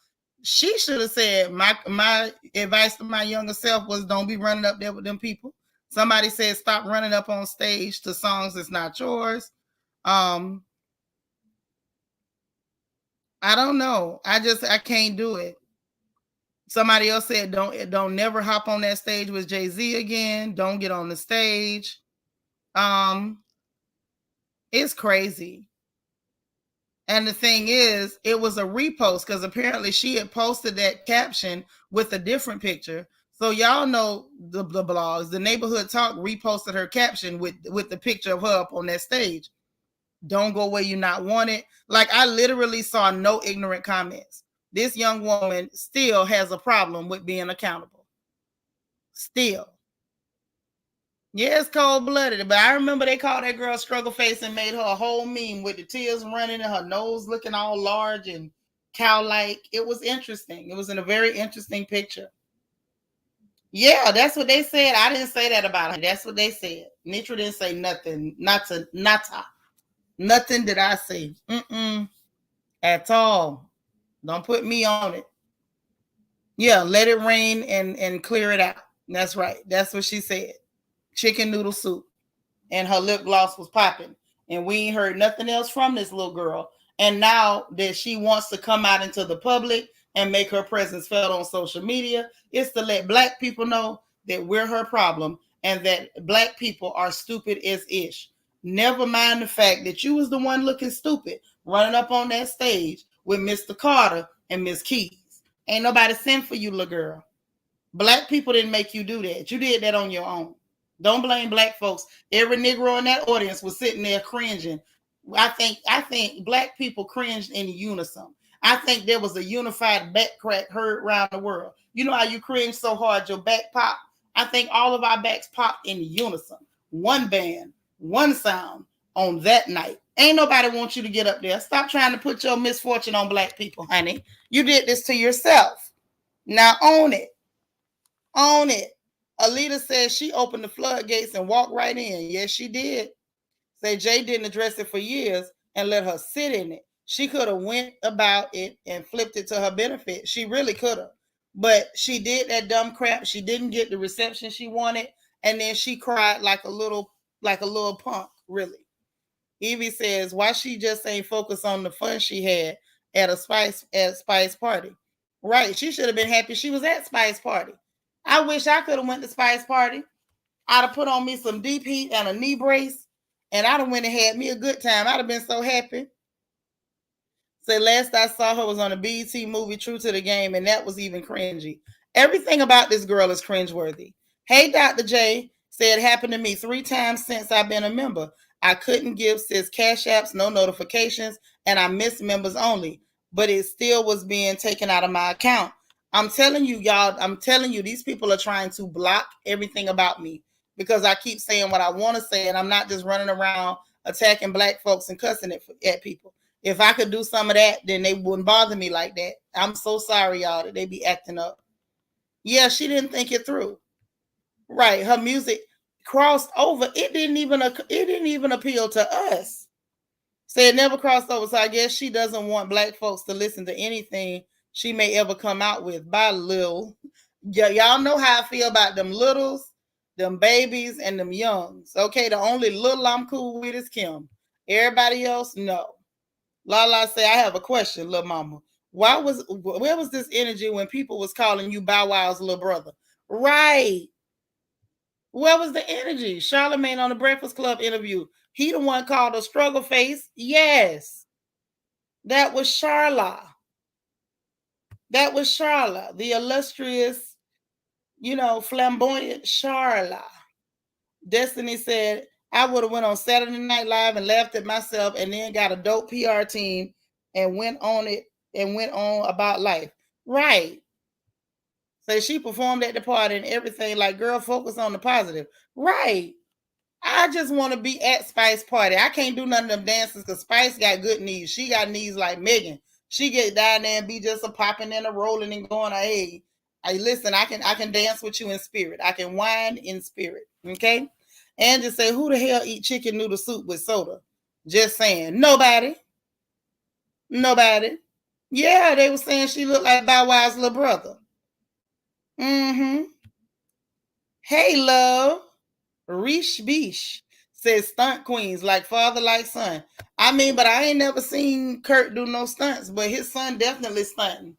she should have said, my advice to my younger self was don't be running up there with them people. Somebody said, stop running up on stage to songs that's not yours. I don't know. I can't do it. Somebody else said, don't never hop on that stage with Jay-Z again. Don't get on the stage. It's crazy. And the thing is, it was a repost because apparently she had posted that caption with a different picture. So y'all know the blogs, the Neighborhood Talk reposted her caption with the picture of her up on that stage. Don't go where you're not wanted. Like, I literally saw no ignorant comments. This young woman still has a problem with being accountable. Still. Yeah, it's cold-blooded, but I remember they called that girl struggle face and made her a whole meme with the tears running and her nose looking all large and cow-like. It was interesting. It was in a very interesting picture. Yeah, that's what they said. I didn't say that about her. That's what they said. Nitra didn't say nothing. Nata. Nothing did I say. At all. Don't put me on it. Yeah, let it rain and clear it out. That's right. That's what she said. Chicken noodle soup. and her lip gloss was popping. And we ain't heard nothing else from this little girl. And now that she wants to come out into the public and make her presence felt on social media, it's to let Black people know that we're her problem and that Black people are stupid as ish. Never mind the fact that you was the one looking stupid running up on that stage with Mr. Carter and Miss Keys. Ain't nobody sent for you, little girl. Black people didn't make you do that. You did that on your own. Don't blame Black folks. Every Negro in that audience was sitting there cringing. I think Black people cringed in unison. I think there was a unified back crack heard around the world. You know how you cringe so hard your back popped? I think all of our backs popped in unison. One band, one sound on that night. Ain't nobody want you to get up there. Stop trying to put your misfortune on Black people, honey. You did this to yourself. Now own it. Own it. Alita says she opened the floodgates and walked right in. Yes, she did. Say Jay didn't address it for years and let her sit in it. She could have went about it and flipped it to her benefit. She really could have. But she did that dumb crap. She didn't get the reception she wanted. And then she cried like a little punk, really. Evie says, why she just ain't focused on the fun she had at Spice party. Right. She should have been happy she was at Spice party. I wish I could have went to Spice party. I'd have put on me some deep heat and a knee brace, and I'd have went and had me a good time. I'd have been so happy. So last I saw her was on a BET movie, True to the Game, and that was even cringy. Everything about this girl is cringeworthy. Hey, Dr. J said it happened to me 3 times since I've been a member. I couldn't give sis cash apps, no notifications, and I missed members only, but it still was being taken out of my account. I'm telling you, y'all, these people are trying to block everything about me because I keep saying what I want to say, and I'm not just running around attacking Black folks and cussing at people. If I could do some of that, then they wouldn't bother me like that. I'm so sorry, y'all, that they be acting up. Yeah, she didn't think it through. Right, her music crossed over. It didn't even appeal to us. So it never crossed over. So I guess she doesn't want Black folks to listen to anything she may ever come out with. By Lil. Y'all know how I feel about them littles, them babies, and them youngs. Okay, the only little I'm cool with is Kim. Everybody else, no. Lala say, I have a question, little mama. Where was this energy when people was calling you Bow Wow's little brother? Right. Where was the energy? Charlamagne on the Breakfast Club interview. He the one called a struggle face. Yes. That was Charla. That was Charla, the illustrious, flamboyant Charla. Destiny said, I would have went on Saturday Night Live and laughed at myself and then got a dope PR team and went on about life. Right. So she performed at the party and everything like, girl, focus on the positive. Right. I just want to be at Spice party. I can't do none of them dances because Spice got good knees. She got knees like Megan. She get down there and be just a popping and a rolling and going, hey, listen, I can dance with you in spirit. I can whine in spirit. Okay. And just say, who the hell eat chicken noodle soup with soda? Just saying. Nobody. Yeah, they were saying she looked like Bow Wow's little brother. Mm-hmm. Hey, love. Reesh Beesh says stunt queens like father, like son. I mean, but I ain't never seen Kurt do no stunts, but his son definitely stunting.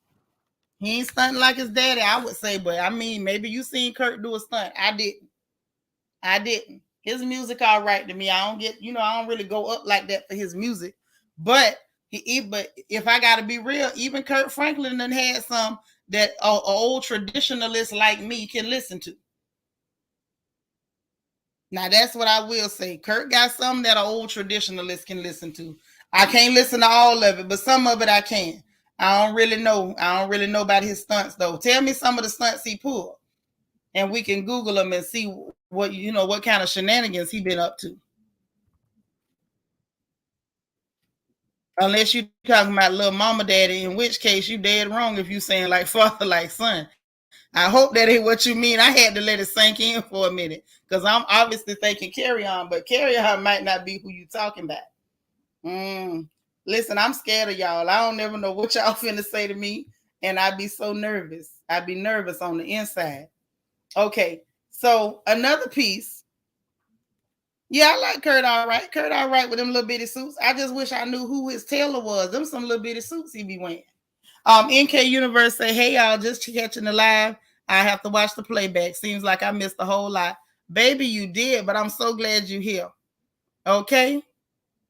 He ain't stunting like his daddy, I would say, but I mean, maybe you seen Kurt do a stunt. I didn't. His music all right to me. I don't really go up like that for his music. But if I gotta be real, even Kurt Franklin done had some that an old traditionalist like me can listen to. Now, that's what I will say. Kurt got some that an old traditionalist can listen to. I can't listen to all of it, but some of it I can. I don't really know about his stunts, though. Tell me some of the stunts he pulled, and we can Google them and see what kind of shenanigans he been up to. Unless you talking about little mama daddy, in which case you dead wrong if you saying like father, like son. I hope that ain't what you mean. I had to let it sink in for a minute because I'm obviously thinking Carry On, but Carry On might not be who you talking about. Listen, I'm scared of y'all. I don't never know what y'all finna say to me, and I'd be so nervous. I'd be nervous on the inside. Okay, so another piece. Yeah, I like Kurt all right. Kurt all right with them little bitty suits. I just wish I knew who his tailor was. Them some little bitty suits he be wearing. NK Universe say, hey y'all, just catching the live. I have to watch the playback. Seems like I missed a whole lot. Baby, you did, but I'm so glad you're here. Okay.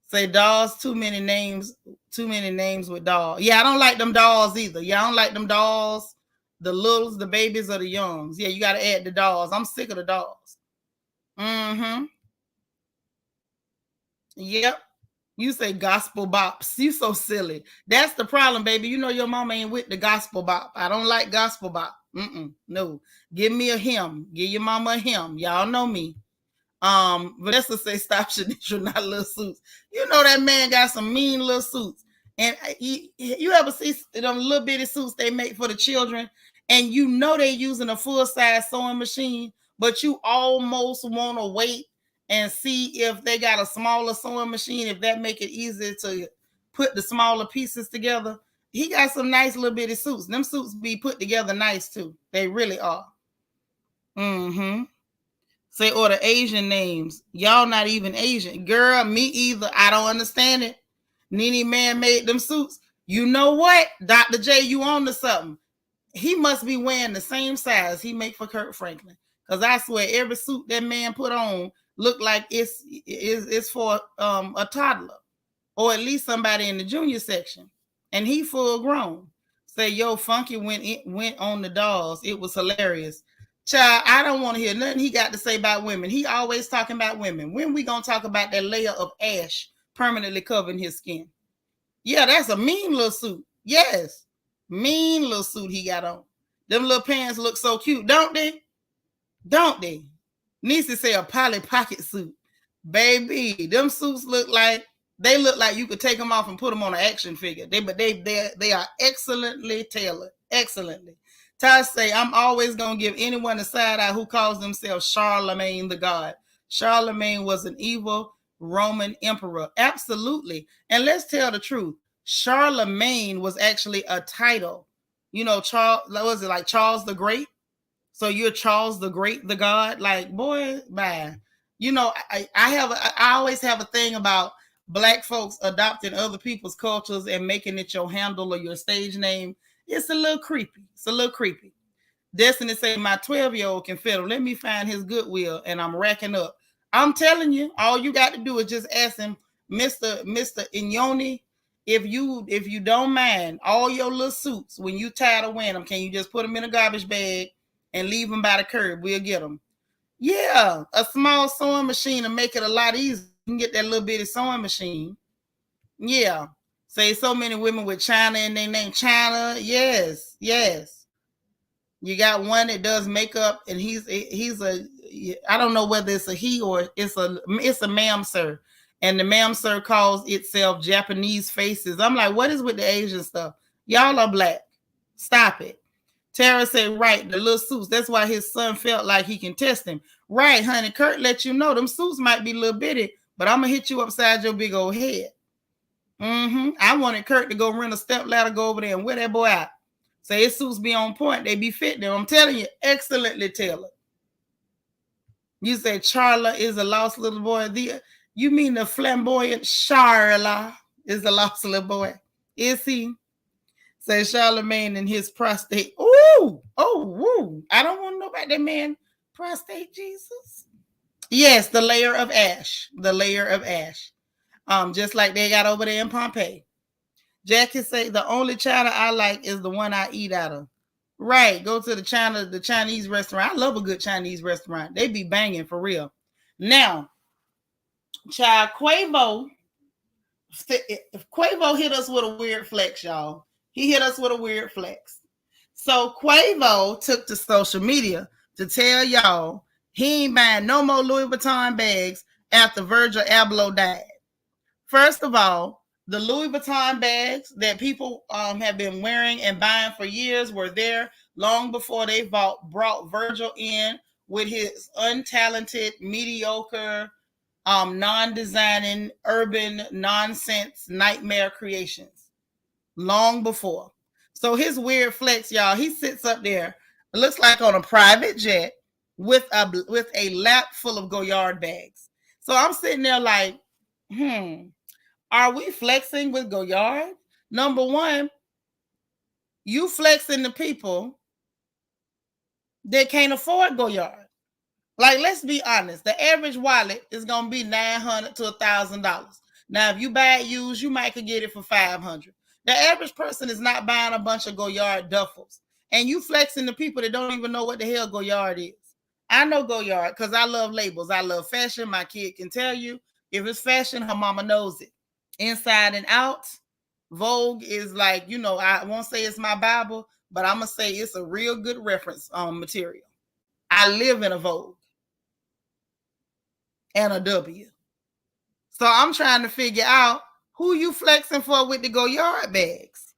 Say dolls, too many names with dolls. Yeah, I don't like them dolls either. Yeah, I don't like them dolls, the littles, the babies, or the youngs. Yeah, you got to add the dolls. I'm sick of the dolls. Mm-hmm. Yep. You say gospel bops. You so silly. That's the problem, baby. You know your mama ain't with the gospel bop. I don't like gospel bop. No. Give me a hymn. Give your mama a hymn. Y'all know me. Vanessa say stop Shanisha, not little suits. You know that man got some mean little suits. And you ever see them little bitty suits they make for the children, and you know they using a full-size sewing machine, but you almost want to wait and see if they got a smaller sewing machine, if that make it easier to put the smaller pieces together. He got some nice little bitty suits. Them suits be put together nice too. They really are. Say, or the Asian names. Y'all not even Asian. Girl, me either. I don't understand it. Nene Man made them suits. You know what? Dr. J, you on to something. He must be wearing the same size he make for Kurt Franklin. Because I swear every suit that man put on look like it's for a toddler. Or at least somebody in the junior section. And he full grown. Say, yo, Funky went on the dolls. It was hilarious. Child, I don't want to hear nothing he got to say about women. He always talking about women. When we gonna talk about that layer of ash permanently covering his skin? Yeah, that's a mean little suit. Yes, mean little suit he got on. Them little pants look so cute, don't they? Don't they? Needs to say a Polly Pocket suit. Baby, them suits look like you could take them off and put them on an action figure. They are excellently tailored. Excellently. Tosh say, I'm always going to give anyone a side eye who calls themselves Charlemagne the God. Charlemagne was an evil Roman emperor. Absolutely. And let's tell the truth. Charlemagne was actually a title. You know, was it like Charles the Great? So you're Charles the Great, the God? Like, boy, man. You know, I always have a thing about Black folks adopting other people's cultures and making it your handle or your stage name. It's a little creepy. It's a little creepy. Destiny say my 12-year-old can fiddle. Let me find his Goodwill, and I'm racking up. I'm telling you, all you got to do is just ask him, Mr. Inyoni, if you don't mind, all your little suits, when you tired of wearing them, can you just put them in a garbage bag and leave them by the curb? We'll get them. Yeah, a small sewing machine to make it a lot easier. You can get that little bitty sewing machine. Yeah. Say so many women with China in their name. China, yes. You got one that does makeup, and he's a, I don't know whether it's a he or it's a ma'am sir, and the ma'am sir calls itself Japanese Faces. I'm like, what is with the Asian stuff? Y'all are Black. Stop it. Tara said, right, the little suits. That's why his son felt like he can test him. Right, honey. Kurt let you know them suits might be a little bitty, but I'm gonna hit you upside your big old head. I wanted Kurt to go rent a step ladder, go over there and wear that boy out. Say his suits be on point. They be fit them. I'm telling you, excellently tailored. You say Charla is a lost little boy. You mean the flamboyant Charla is the lost little boy? Is he? Say Charlemagne and his prostate. Ooh, woo. I don't want to know about that man. Prostate, Jesus. Yes, the layer of ash. The layer of ash. Just like they got over there in Pompeii. Jackie say the only China I like is the one I eat out of. Right. Go to the Chinese restaurant. I love a good Chinese restaurant. They be banging for real. Now, child, Quavo hit us with a weird flex, y'all. He hit us with a weird flex. So Quavo took to social media to tell y'all he ain't buying no more Louis Vuitton bags after Virgil Abloh died. First of all, the Louis Vuitton bags that people have been wearing and buying for years were there long before they brought Virgil in with his untalented, mediocre, non-designing, urban nonsense nightmare creations. Long before. So his weird flex, y'all, he sits up there, it looks like on a private jet with a lap full of Goyard bags. So I'm sitting there like, are we flexing with Goyard? Number one, you flexing the people that can't afford Goyard. Like, let's be honest. The average wallet is gonna be $900 to $1,000. Now, if you buy it used, you might could get it for $500. The average person is not buying a bunch of Goyard duffels, and you flexing the people that don't even know what the hell Goyard is. I know Goyard because I love labels. I love fashion. My kid can tell you if it's fashion, her mama knows it inside and out. Vogue is like, you know, I won't say it's my Bible, but I'm gonna say it's a real good reference material. I live in a Vogue and a W. So I'm trying to figure out who you flexing for with the Goyard bags.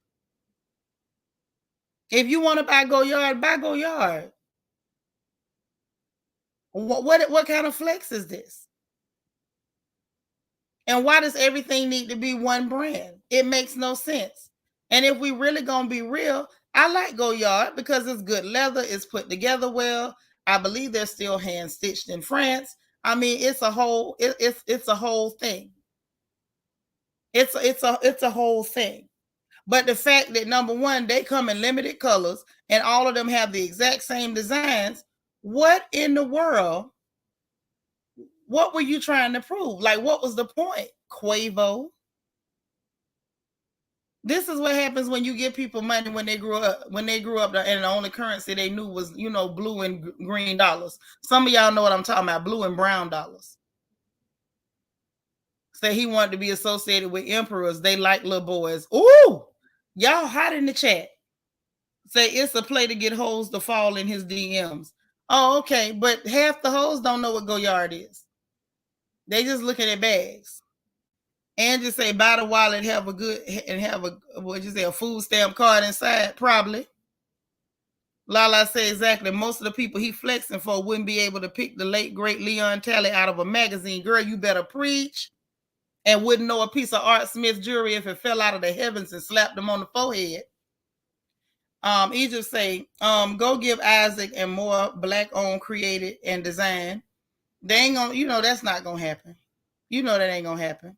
If you want to buy Goyard, buy Goyard. What kind of flex is this? And why does everything need to be one brand? It makes no sense. And if we really gonna be real, I like Goyard because it's good leather, it's put together well. I believe they're still hand stitched in France. I mean, it's a whole it's a whole thing. It's a whole thing. But the fact that number one, they come in limited colors and all of them have the exact same designs. What in the world? What were you trying to prove? Like, what was the point? Quavo. This is what happens when you give people money when they grew up. When they grew up, and the only currency they knew was, you know, blue and green dollars. Some of y'all know what I'm talking about, blue and brown dollars. Say he wanted to be associated with emperors. They like little boys. Ooh, y'all hot in the chat. Say it's a play to get hoes to fall in his DMs. Oh, okay, but half the hoes don't know what Goyard is. They just looking at bags. And just say buy the wallet, have a good and have a a food stamp card inside. Probably. Lala say exactly. Most of the people he flexing for wouldn't be able to pick the late great Leon Talley out of a magazine. Girl, you better preach. And wouldn't know a piece of Art Smith jewelry if it fell out of the heavens and slapped them on the forehead. Egypt say, go give Isaac and more black-owned, created, and designed. They ain't gonna, you know, that's not gonna happen. You know that ain't gonna happen.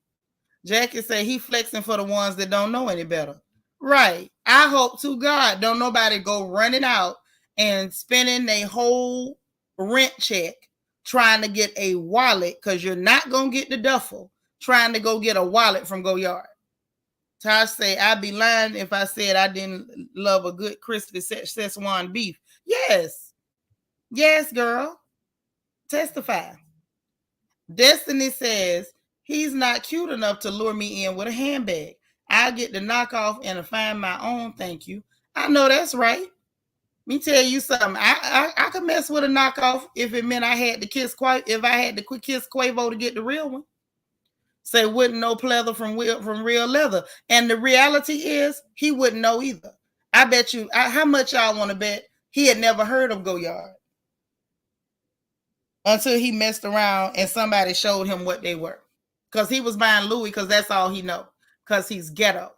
Jackie say he flexing for the ones that don't know any better. Right. I hope to God don't nobody go running out and spending their whole rent check trying to get a wallet, because you're not gonna get the duffel trying to go get a wallet from Goyard. Tosh say, I'd be lying if I said I didn't love a good crispy Szechuan beef. Yes. Yes, girl. Testify. Destiny says, he's not cute enough to lure me in with a handbag. I'll get the knockoff and find my own, thank you. I know that's right. Let me tell you something. I could mess with a knockoff if it meant I had to kiss Quavo to get the real one. Say wouldn't know pleather from real leather. And the reality is he wouldn't know either. I bet you, how much y'all want to bet he had never heard of Goyard until he messed around and somebody showed him what they were. Because he was buying Louis because that's all he know. Because he's ghetto.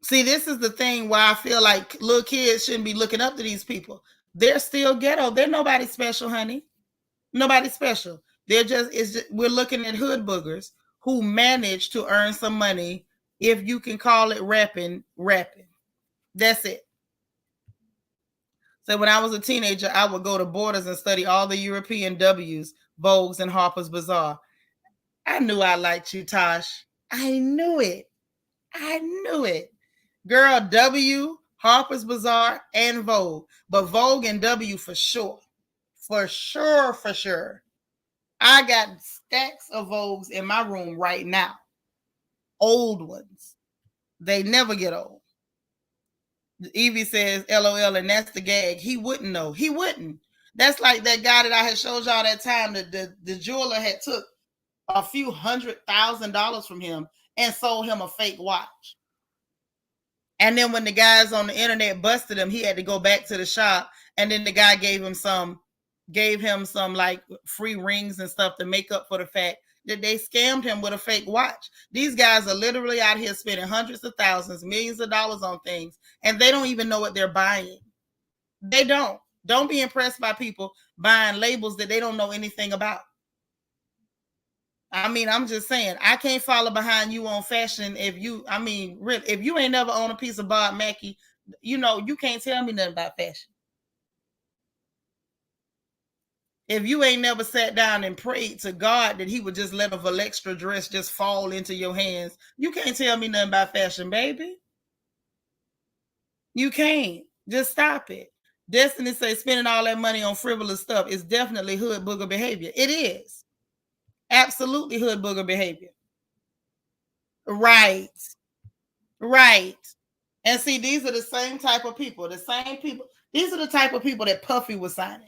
See, this is the thing why I feel like little kids shouldn't be looking up to these people. They're still ghetto. They're nobody special, honey. Nobody special. We're looking at hood boogers who manage to earn some money, if you can call it rapping. That's it. So when I was a teenager, I would go to Borders and study all the European W's, Vogues, and Harper's Bazaar. I knew I liked you, Tosh. I knew it. Girl, W, Harper's Bazaar, and Vogue. But Vogue and W for sure. For sure. I got stacks of Vogues in my room right now. Old ones. They never get old. Evie says, LOL, and that's the gag. He wouldn't know. He wouldn't. That's like that guy that I had showed y'all that time that the jeweler had took a few $100,000 from him and sold him a fake watch. And then when the guys on the internet busted him, he had to go back to the shop, and then the guy gave him some like free rings and stuff to make up for the fact that they scammed him with a fake watch. These guys are literally out here spending hundreds of thousands, millions of dollars on things, and they don't even know what they're buying. They don't. Don't be impressed by people buying labels that they don't know anything about. I mean, I'm just saying, I can't follow behind you on fashion if you, I mean, really, if you ain't never owned a piece of Bob Mackie, you know, you can't tell me nothing about fashion. If you ain't never sat down and prayed to God that he would just let a Valextra dress just fall into your hands, you can't tell me nothing about fashion, baby. You can't. Just stop it. Destiny say spending all that money on frivolous stuff is definitely hood booger behavior. It is. Absolutely hood booger behavior. Right. Right. And see, these are the same type of people. The same people. These are the type of people that Puffy was signing.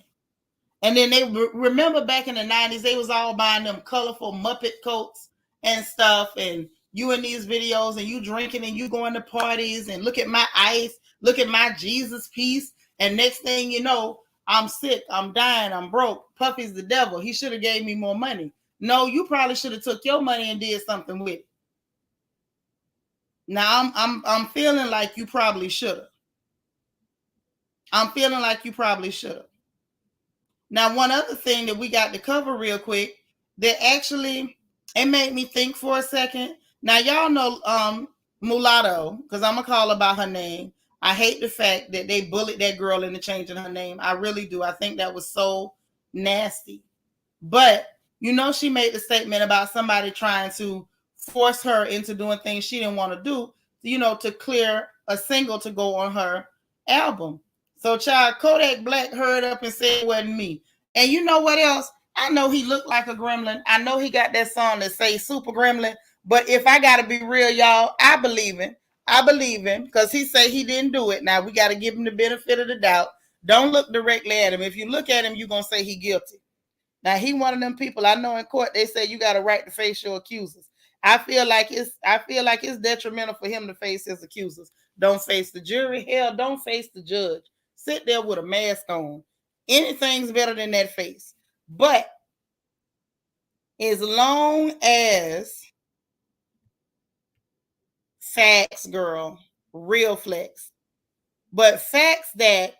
And then they remember back in the 90s, they was all buying them colorful Muppet coats and stuff. And you in these videos and you drinking and you going to parties and look at my ice, look at my Jesus piece. And next thing you know, I'm sick, I'm dying, I'm broke. Puffy's the devil. He should have gave me more money. No, you probably should have took your money and did something with it. Now I'm feeling like you probably should have. I'm feeling like you probably should have. Now, one other thing that we got to cover real quick that actually it made me think for a second. Now, y'all know Mulatto, because I'm gonna call her by her name. I hate the fact that they bullied that girl into changing her name. I really do. I think that was so nasty. But you know, she made the statement about somebody trying to force her into doing things she didn't want to do, you know, to clear a single to go on her album. So, child, Kodak Black heard up and said it wasn't me. And you know what else? I know he looked like a gremlin. I know he got that song that says Super Gremlin. But if I got to be real, y'all, I believe him. I believe him because he said he didn't do it. Now, we got to give him the benefit of the doubt. Don't look directly at him. If you look at him, you're going to say he guilty. Now he one of them people I know in court. They say you got a right to face your accusers. I feel like it's detrimental for him to face his accusers. Don't face the jury. Hell, don't face the judge. Sit there with a mask on. Anything's better than that face. But as long as facts, girl, real flex. But facts that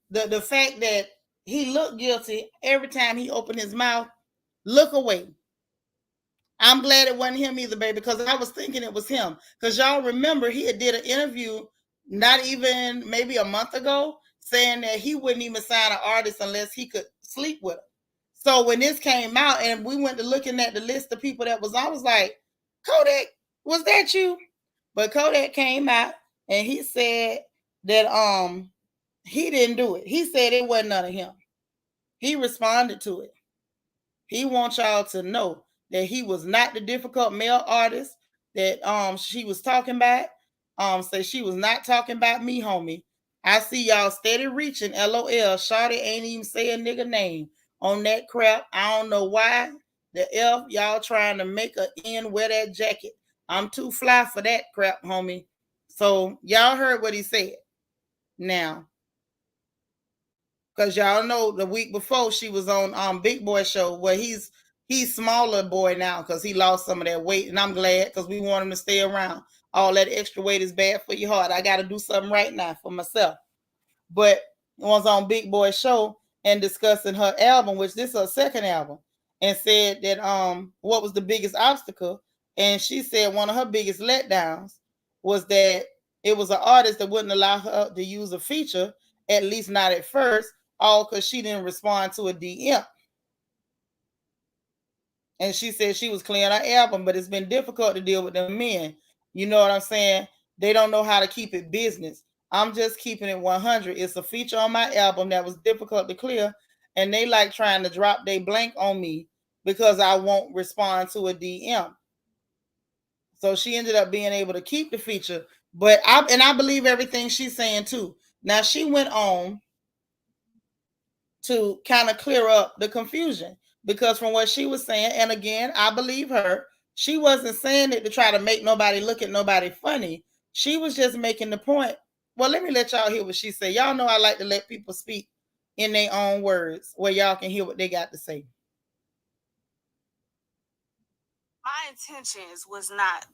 the fact that he looked guilty every time he opened his mouth, look away. I'm glad it wasn't him either, baby, because I was thinking it was him. Because y'all remember he had did an interview not even maybe a month ago saying that he wouldn't even sign an artist unless he could sleep with her. So when this came out and we went to looking at the list of people that was on, I was like, Kodak, was that you? But Kodak came out and he said that he didn't do it. He said it wasn't none of him. He responded to it. He wants y'all to know that he was not the difficult male artist that she was talking about. Say she was not talking about me, homie. I see y'all steady reaching. LOL. Shawty ain't even say a nigga name on that crap. I don't know why the F y'all trying to make a N wear that jacket. I'm too fly for that crap, homie. So y'all heard what he said. Now, because y'all know the week before she was on Big Boy show where he's smaller boy now because he lost some of that weight, and I'm glad because we want him to stay around. All that extra weight is bad for your heart. I got to do something right now for myself. But was on Big Boy show and discussing her album, which this is her second album, and said that what was the biggest obstacle, and she said one of her biggest letdowns was that it was an artist that wouldn't allow her to use a feature, at least not at first, all because she didn't respond to a DM. And she said she was clearing her album, but it's been difficult to deal with the men. You know what I'm saying? They don't know how to keep it business. I'm just keeping it 100. It's a feature on my album that was difficult to clear, and they like trying to drop their blank on me because I won't respond to a DM. So she ended up being able to keep the feature, but I believe everything she's saying too. Now she went on to kind of clear up the confusion because from what she was saying, and again, I believe her, she wasn't saying it to try to make nobody look at nobody funny. She was just making the point. Well, let me let y'all hear what she said. Y'all know I like to let people speak in their own words where y'all can hear what they got to say. My intentions was not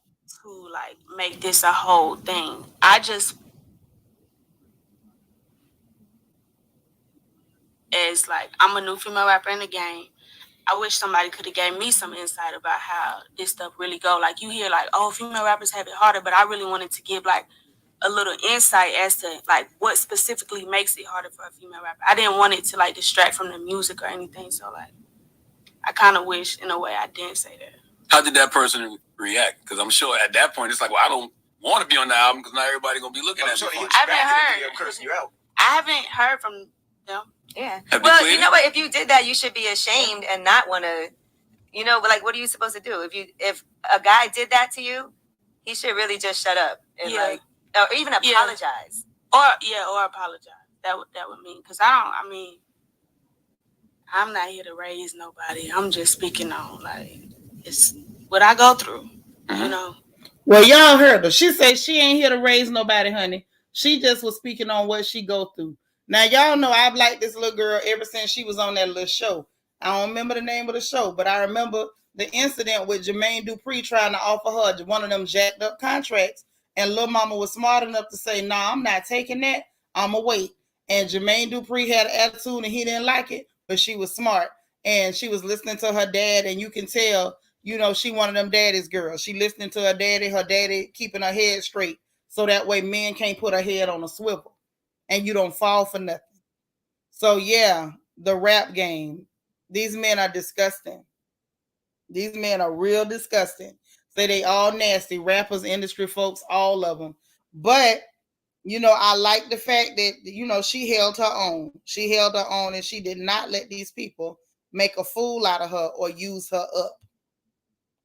to like make this a whole thing. I just as like, I'm a new female rapper in the game. I wish somebody could have gave me some insight about how this stuff really go. Like, you hear like, oh, female rappers have it harder, but I really wanted to give like a little insight as to like what specifically makes it harder for a female rapper. I didn't want it to like distract from the music or anything. So like, I kind of wish in a way I didn't say that. How did that person react? Because I'm sure at that point it's like, well, I don't want to be on the album because not everybody gonna be looking at me. I haven't heard from them. Yeah. Well, you know what? If you did that, you should be ashamed and not want to. You know, like, what are you supposed to do if a guy did that to you? He should really just shut up and like, or even apologize. Or apologize. That would mean, because I'm not here to raise nobody. I'm just speaking on like it's what I go through. You know. Well, y'all heard her. She said she ain't here to raise nobody, honey. She just was speaking on what she go through. Now, y'all know I've liked this little girl ever since she was on that little show. I don't remember the name of the show, but I remember the incident with Jermaine Dupri trying to offer her one of them jacked up contracts. And Lil Mama was smart enough to say, nah, I'm not taking that. I'ma wait. And Jermaine Dupri had an attitude and he didn't like it, but she was smart. And she was listening to her dad, and you can tell, you know, she one of them daddy's girls. She listening to her daddy keeping her head straight. So that way men can't put her head on a swivel. And you don't fall for nothing. So yeah, the rap game. These men are disgusting. These men are real disgusting. Say they all nasty. Rappers, industry folks, all of them. But, you know, I like the fact that, you know, she held her own. She held her own, and she did not let these people make a fool out of her or use her up.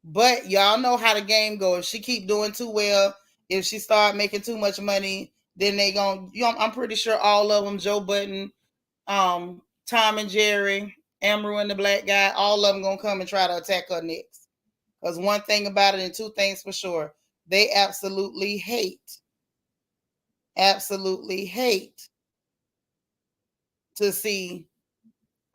But y'all know how the game goes. If she keep doing too well, if she start making too much money, then they gonna, you know, I'm pretty sure all of them, Joe Budden, Tom and Jerry, Amaru and the black guy, all of them gonna come and try to attack her next. Because one thing about it, and two things for sure, they absolutely hate to see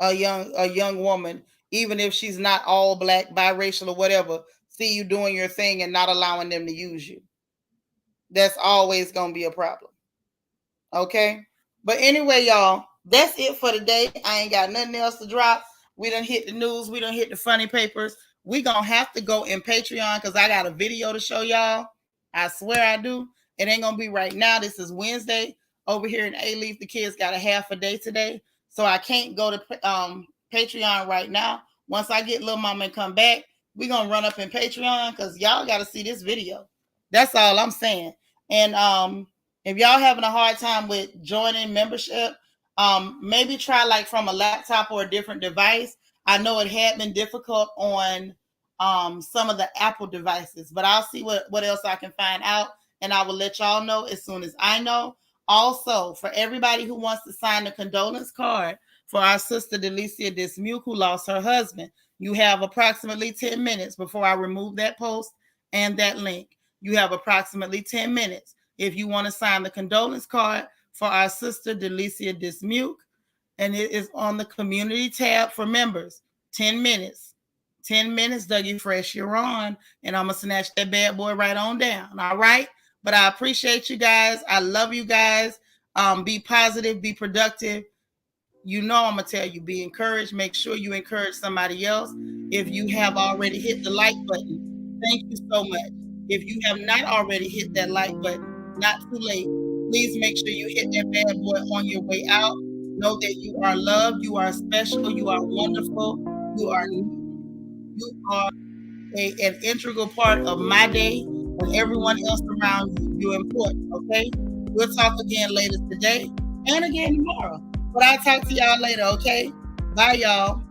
a young woman, even if she's not all black, biracial, or whatever, see you doing your thing and not allowing them to use you. That's always gonna be a problem. Okay, but anyway, y'all, that's it for today. I ain't got nothing else to drop. We done hit the news. We done hit the funny papers. We gonna have to go in Patreon because I got a video to show y'all. I swear I do. It ain't gonna be right now. This is Wednesday over here in A-Leaf. The kids got a half a day today, so I can't go to Patreon right now. Once I get Lil Mama and come back, we gonna run up in Patreon because y'all got to see this video. That's all I'm saying. And if y'all having a hard time with joining membership, maybe try like from a laptop or a different device. I know it had been difficult on some of the Apple devices, but I'll see what else I can find out, and I will let y'all know as soon as I know. Also, for everybody who wants to sign the condolence card for our sister Delicia Dismuke, who lost her husband, you have approximately 10 minutes before I remove that post and that link. You have approximately 10 minutes if you want to sign the condolence card for our sister Delicia Dismuke, and it is on the community tab for members. 10 minutes. 10 minutes, Dougie Fresh, you're on, and I'm going to snatch that bad boy right on down, all right? But I appreciate you guys. I love you guys. Be positive, be productive. You know I'm going to tell you, be encouraged. Make sure you encourage somebody else. If you have already hit the like button, thank you so much. If you have not already hit that like button, not too late. Please make sure you hit that bad boy on your way out. Know that you are loved, you are special, you are wonderful, you are an integral part of my day and everyone else around you. You're important, okay? We'll talk again later today and again tomorrow. But I'll talk to y'all later, okay? Bye, y'all.